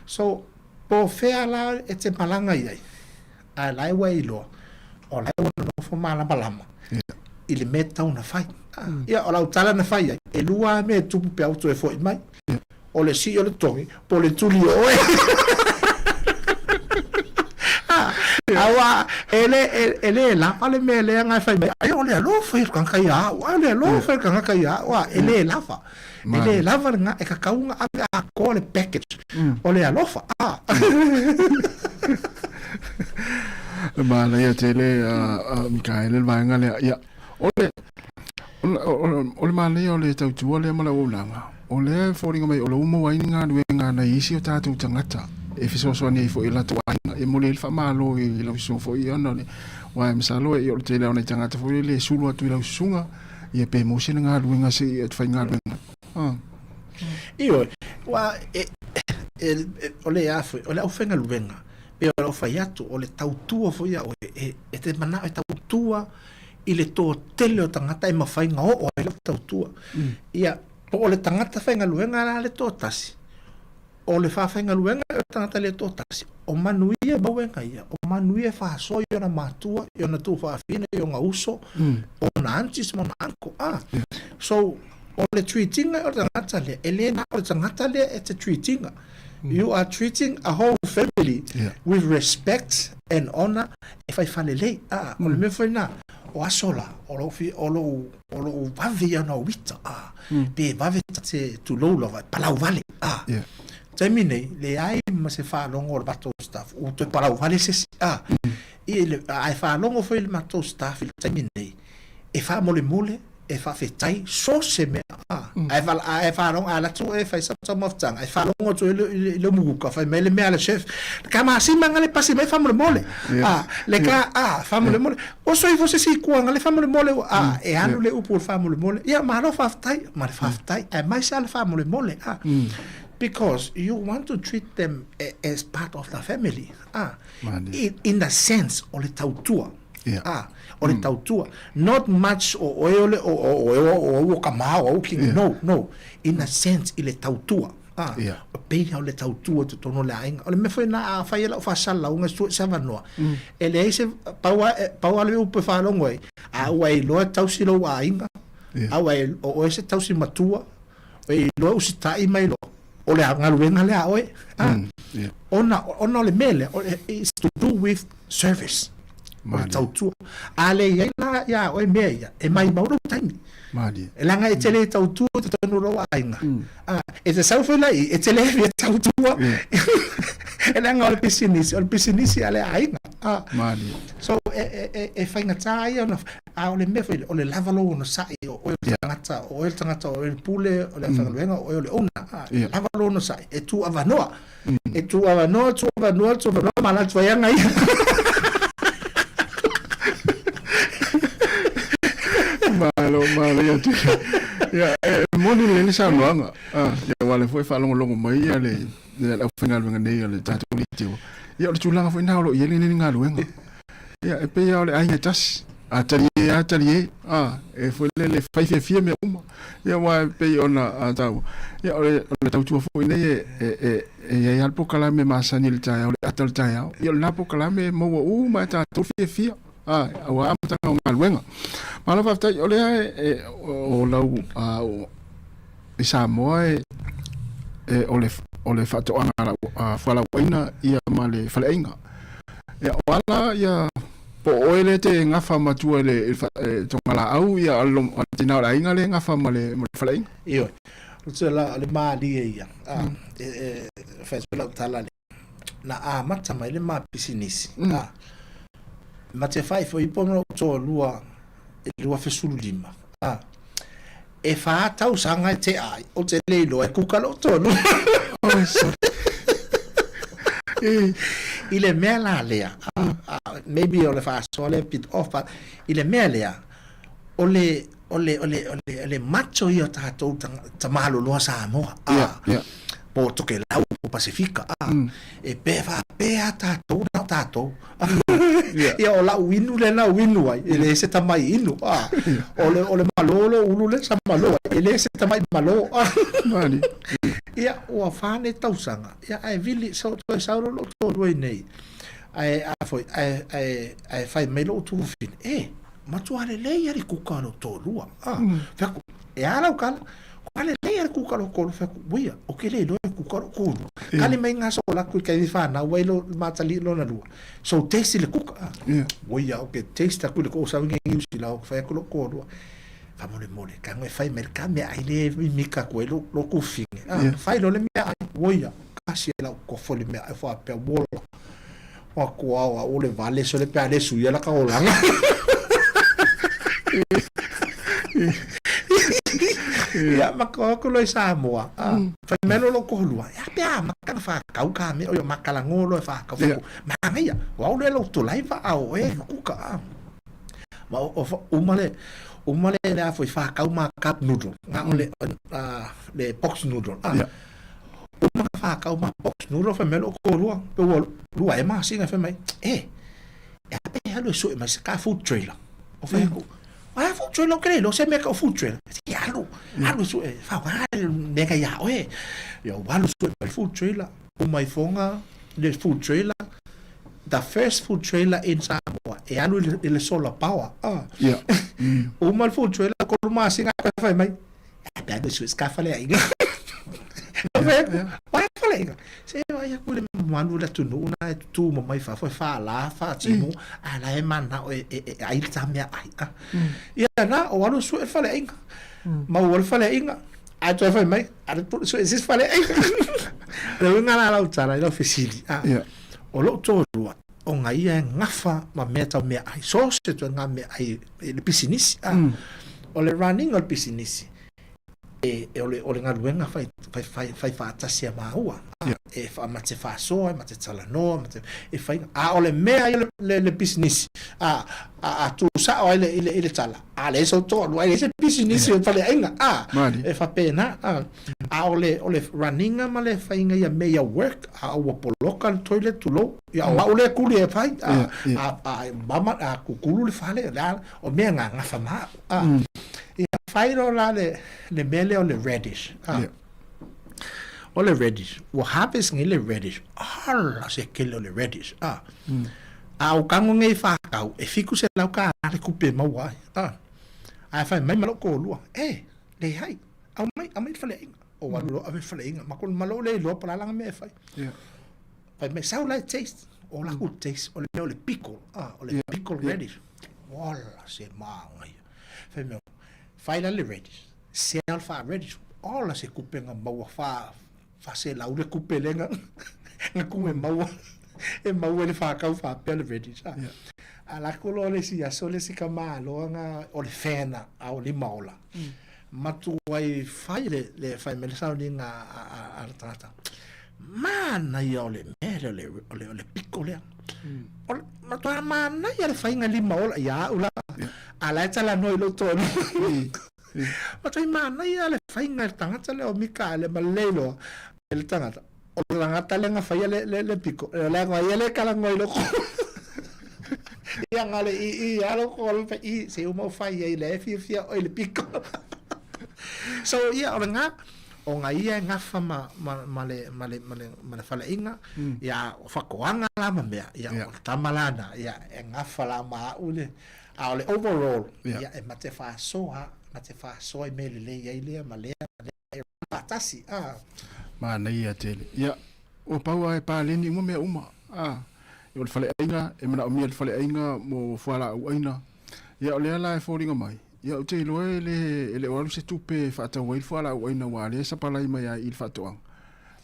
S3: so po fe ala e te palanga ai a lai wai lo o la no fo mala ile meta una fai ia o la tala na fai e lua me tu pe auto e foi mai o le si o le tongi po le tuli o awa ele la pale mele nga fai ai ole lo foi kan kai ole lo foi kan kai wa ele lava nga e ka kaunga a ko le package ole lo fa
S2: ma le tele Mikael va ngale ya ole ma le ole tau tu ole mala ulanga ole foringa mai ole umo wa inga nga na isi o tatu tangata e fiso ni fo ila to e mole fa malo e lo so fo i ona wa msalo e o tele ona tangata fo le sulu atu ila sunga e pe mo se nga luenga se e fa nga
S3: io wa ole afo ole ofenga luenga pe o fa yatu ole tautua fo ia e te mana e tautua ile to tele o tangata e mafai nga o ile tautua ia po ole tangata fa nga luenga la le to tasi o le whawhenga luenga o tangata le tōtasi. O manuia bauenga ia. O manuia whaso i ona mātua, i ona tū whawhine, i ona uso, o na antis mo na anko. So, o le treatinga o tangata le, elena o tangata le e te treatinga. You are treating a whole family with respect and honor. E whai whalelei, o le me whaina, o asola, o lo wavi ana o wita, pe wavi te tu loulova, palau vale, Taimi nei, le ai ma se whaalongo o le matou staff, o te palau vale se i le ai whaalongo foi le matou staff, le taimi nei, e wha mole, e wha whetai, so se mea, ai whaalongo, a latu e whai some of tang, ai whaalongo to le muguka, whai mele mea le chef, ka maasi manga le pasi mei wha mole, le ka, wha mole, o so i fose si kuanga le wha mole, e anu le upu le wha mole, ia mahalo wha whetai, ai mai sa le wha mole, because you want to treat them as part of the family. In the sense, o le tautua. O le tautua. Not much o kamao o king. No. In a sense, i le tautua. O peia o le tautua te tono le ainga. O le me foi na a fai la o fasala unga stu savanoa. E le eise paua le upe whalongo e. A ua i loa tausi lo a ainga. A ua o ese tausi matua. O i loa usitai mai lo. O le ngaluenga le oe ona le mele is to do with service tautua ale ia ya oe mea e mai mauro taimi e langa e tele tautua te tonu roa ainga e te sau foi lai e tele via tautua e langa o le pisinisi ale ainga so e whainga tai o le mea o le lavalo ono sai o le tangata o le pule o le whangaluenga o le ona lavalo ono sai e tu avanoa mala tu vayanga ia
S2: malo ya tu ya moni le ni sa noanga ya wale foi falongo mai ya le whangaluenga nei le tatu ni tio ya le tulanga foi na lo yele ni ngaluenga ya e pe ya le ainga tas atari e foi le fai fia me uma ia wa pe ona tau ia ole tau tu fo ine e al pokala me masani le tai ole atal tai ia la pokala me mo uma ta tu fia wa amta nga luenga mala fa tai ole o lau i Sāmoa ole fa to ana fala waina ia male faleinga ia wala ia po oele te ngafa matua le tongala au ia alom atina la inga le ngafa male faleinga
S3: io tsela le mali ia Facebook tala na mata mai le ma pisinisi mate fai foi pono to lua fesulu lima e fa tau sanga te ai o te leilo e kukalo to lu ile mela lea maybe ole fa sole bit off but ile mela ole macho io tato tamalo lo Sāmoa po toke lau po Pasifika e pe tato ia o la winu le na winu ai ele se tamai inu ole malolo ulu le sa malo ele se tamai malo
S2: mani
S3: ia o fane tausanga ia ai vili so sauro lo to nei ai foi ai fai melo tu fin matuale lei ari kukalo to lua fa e ala ukala ale lei ari kukalo ko fa buia o ke lei lo kukalo ko kali mai ngaso la ku kai fa na welo matali lo na lua so taste le kuka buia o ke taste ku le ko sa ngi usi la fa ko lua fa mole ka ngai fai mercame ai le mika ko lo ku fin fai lo le me buia kasi la ko fo le me fa pe bolo o ko o le vale so le pe ale su ya la ka olanga ya makoko lo Sāmoa fa melo lo ko lua ya pe makana fa kau ka me o makala ngolo fa ka fo ma ngai wa o le lo to lai va o ku ka ma o male la foi fa kau ma cup noodle nga le box noodle o ma fa kau ma box noodle fa melo ko lua e ma singa fa mai ya pe halo so ma ka food trailer o fa ko food trailer credo se me ka food trailer ya lo so fa nega ya yo walo so food trailer o mai fonga le food trailer the first food trailer in Sāmoa e anu le solar power o mal food trailer ko ma singa fa mai ya be so ska fa le inga vai falei se vai ku le manu la tu no na tu mo mai fa la fa timo ala e mana ai tamia ai ia na o anu so fa le inga ma o fa le inga a to fa mai a tu so es fa le inga le nga la utala la ofisili o lo to o ngai e ngafa ma meta me ai so se to nga me ai le pisinisi o le running o pisinisi ole nga luenga fai fa tasia maua e fa mate fa so mate tala no mate e fai ole mea le business tu sa o ile tala ale so to no ile business e fa le inga e fa pena ole running ma le fai nga ya meia work o local toilet to low ya ole kuli e fai mama kukulu le fa le o mea nga fa ma fai lo la le mele o le reddish o le reddish o harvest ngi le reddish ala se kele o le reddish o kango ngai fa kau e fiku se lau ka le kupe ma wai a fai mai malo ko lua le hai mai fale o wa lo ave fale ma ko malo le lo para langa me fai fai me sau like taste o la good taste o le pickle o le pickle reddish wala se ma ngai fai me finally ready self ready all se kupenga maua fa se la ule kupelenga ngakume maua e maua le fa ka fa pel ready ala kolo le si asole si kama lo nga o le fena a o le maula matu wai faile le fai me sa ninga a tata mana ya ole mere le piccole ma to mana ya le fai nga li maula ya ula ala tala no lo tono ma to mana ya le fai nga tanga le o mika le malelo el tanga o tanga le nga fai le pico le nga ya le kala ngoi lo Ia ngale i alo ko pe i se o mo fai ai le fia o le pico. So ia o nga o nga ia nga fa ma fala inga ia fa koanga la ma mea ia o tamalana ia nga fa la ma ule a le overall ia e mate fa so e mele le ia ile ma le patasi
S2: ma na ia tele ia o pau ai pa le ni mo me uma o le fale ainga e mana o mi le fale ainga mo fala u aina ia o le ala e foringa mai ia o te loe le o se tupe fa ta wai fala u aina wa le sa pala mai ai il fatoang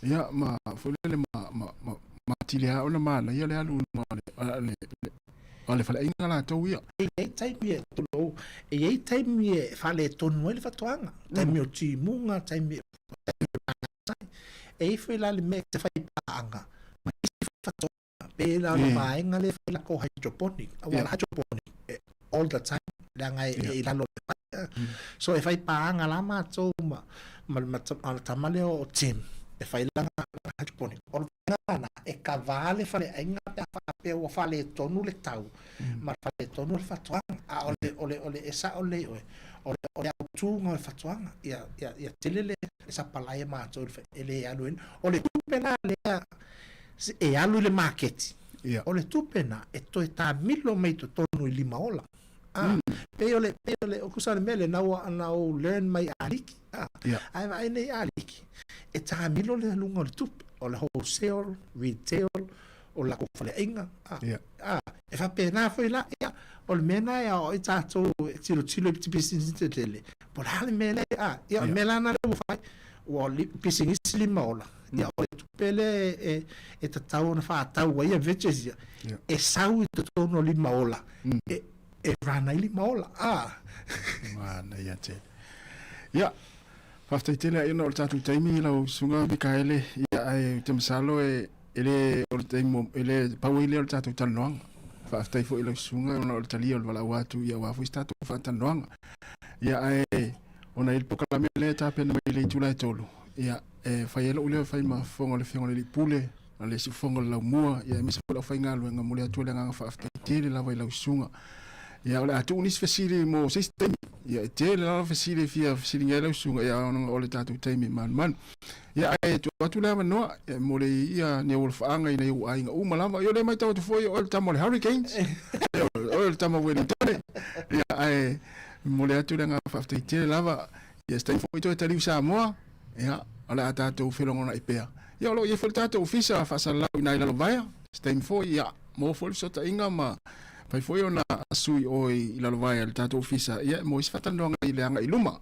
S2: ia ma fole le ma tilia ona mana ia le alu ma le fale ainga la to ia
S3: e tai mi to lo e tai mi fale to no le fatoanga tai mi o ti munga tai mi e foi la le me te fai paanga ma fatoanga pela no mai ngale la ko hydroponic wala hydroponic all the time la ngai la lo so e fai paanga la ma to ma tamale o tim e fai la hydroponic o na e cavale fale ainga pe o fale tonu le tau ma fale tonu le fatoanga ole esa ole ole tunga le fatoanga ia telele esa palai ma to ele aluin ole pena le e alu le market o le tupena e toi ta milo mai to tonu i lima ola pe ole o kusane mele na o learn mai aliki ai nei aliki e ta milo le lunga le tupe o le wholesale retail o la ko fale inga e fa pena foi la o le mena e o ita to tiro business tele por hale mele mela na le fai o li business lima ola ia o tupele e tatau na fa tau ia veches e sau to tono lima ola e rana lima ola
S2: mana ia te ia faafetaitele ina o le tatou taimi lau suga mikaele ia e te masalo ele o le taimo ele pauai lea o le tatou talanoaga faafetai foʻi lau suga ona o le talia o le valaau atu ia ua foi tatou faatanoaga ia e ona i le pokalame lea tapena mai le itula e tolu ia e fai elo ule fai ma fonga le fionga le pule na le si fonga le laumua ia misa fola fai ngalo nga mule atu le nganga faafetai la vai lau sunga ia ole atu unis fesili mo system ia te le la fesili fia fesili ngai lau sunga ia ona ole tatu taimi man ia e tu atu le manoa ia mole ia ne ul faanga ina u ainga malama yo le mai tau tu foi o tamo le hurricanes o tamo Wellington ia e mole atu le nga faafetai lava ia stai foi to tali Sāmoa ia ala tatou felonga i pea ia lo ia tatou ofisa fa sala ina ila lovaya stem fo ia mo fo sota inga ma pai foi ona sui o ila lovaya tatou ofisa ia mo is fatanonga i leanga i luma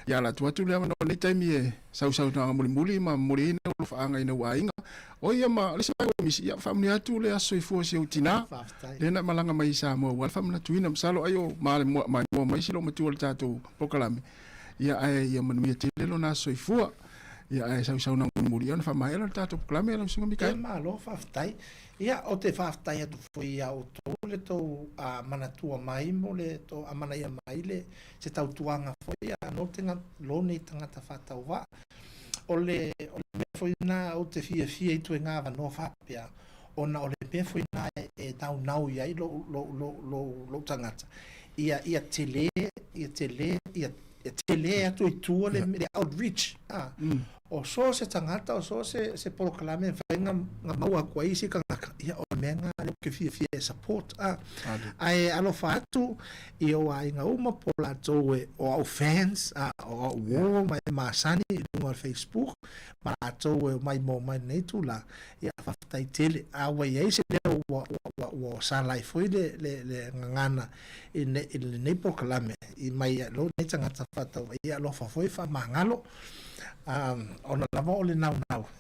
S2: ia la tu le no le taimi e sau na muli ma muli ne o fa anga ina wa inga o ia ma le sa o misi ia famni atu le aso i fo se utina le na malanga mai sa mo wa famna tuina msalo ayo ma mai silo matu o tatou pokalame ia ia manu ia tele lo na so i fo ia sau na muri ona fa mai la tatou pokalame la sunga mikael
S3: ma lo faafetai ia o te faafetai atu foi ia o tole to a manatua mai mo le to a mana ia mai le se tau tuanga foi ia no tenga lo nei tangata fatau wa o le foi na o te fia i tu nga va no fa pia ona o le pe foi na e tau nau ia lo tangata ia tele atu i tua le outreach o so se tangata o so se proclame fainga nga maua kwa isi kangaka ia o menga le ke fia support ai alo fatu i o ai nga uma pola towe o fans o wo mai masani no Facebook ma towe mai mo mai netula ia fatai tele a wa ia se le o sa life foi le ngana in le proclame i mai lo ne tangata fatu ia lo fa foi fa mangalo ona lava o le nau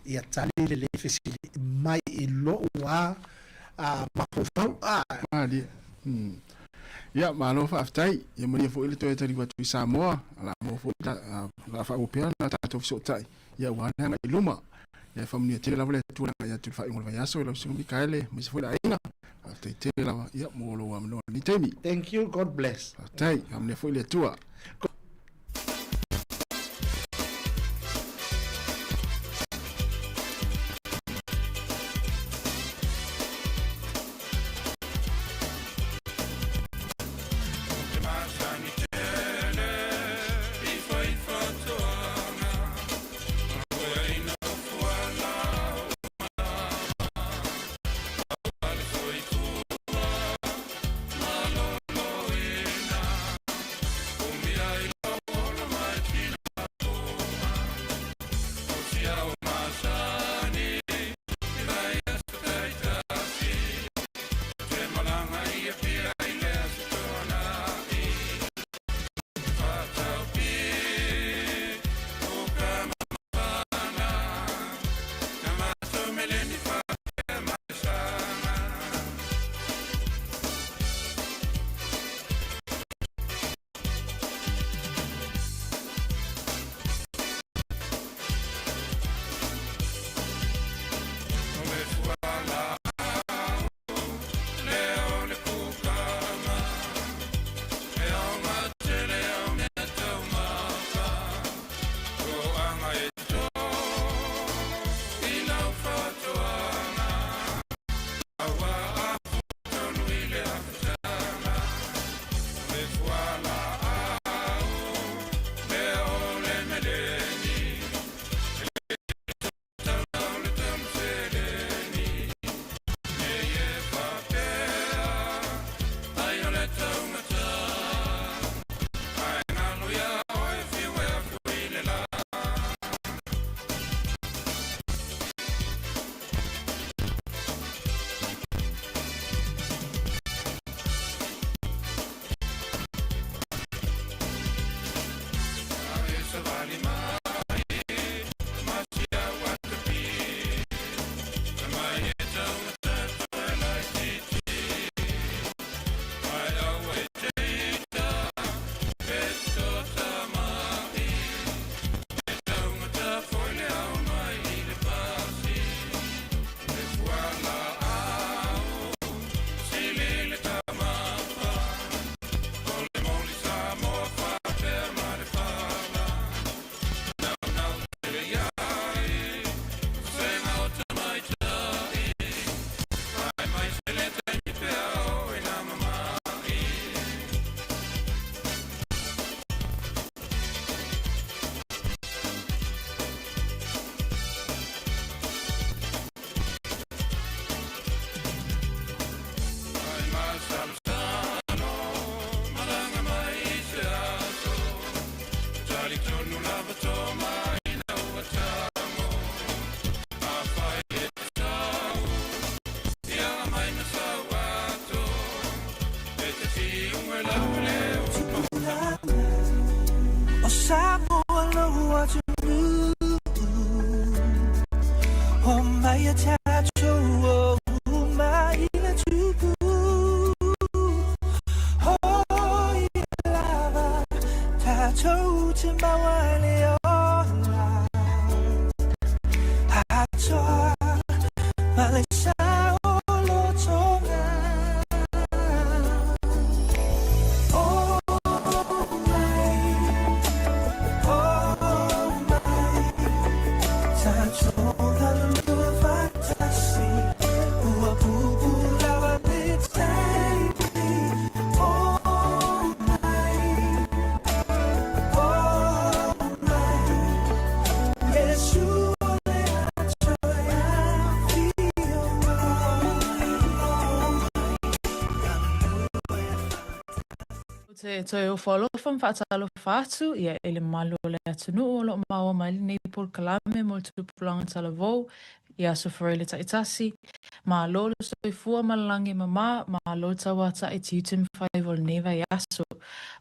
S3: ia tali le fesili mai i lo wa mapofau
S2: ia malo faafetai ia mani foʻi le toe tali watu i Sāmoa la mo foʻi la faupea na tatou fesoʻotaʻi ia ua leaga i luma ia famunia tele lava le tualaga ia tu le faaiʻuga le vaiaso i lausuga mikaele ma se foʻi laʻaiga faafetai tele lava ia mo lou amanoa ni taimi
S3: thank you god bless
S2: faafetai famunia foʻi le atua
S4: Te o whalo wham whaatalo whaatu, ia ele malo le atunu o lo maua mai nei pol kalame mo le tupulanga tala vau, ia so whareile taitasi, ma lo le soi fua malangi mama, ma lo tawa ta e tiutim whai vol neva yaso.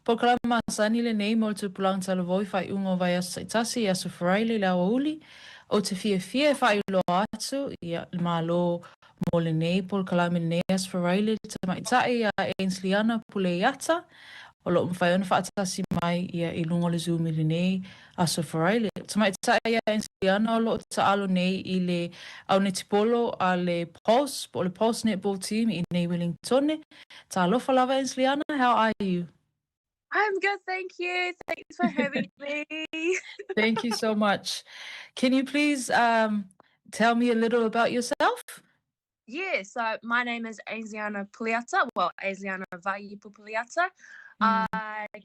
S4: Pol kalame ma sani le nei mo le tupulanga tala vau i whai ungo vai aso taitasi, ia so whareile le awa uli, o te fia whai lo atu, ia ma lo mo le nei pol kalame nei as whareile te maitai a Ainsliana pule iata, o lo mwhai ona whaatasi mai ia I lunga le Zoom I le nei a so wharaile. Tamai ta ia Ainsliana o lo ta alo nei I le au ne tipolo a le Pulse, po le Pulse netball team I nei Wellington. Ta alofa lava Ainsliana, how are you?
S5: I'm good, thank you. Thanks for having me.
S4: Thank you so much. Can you please tell me a little about yourself?
S5: Yeah, so my name is Asiana Puliata. Well, Asiana Vaipu Puliata. I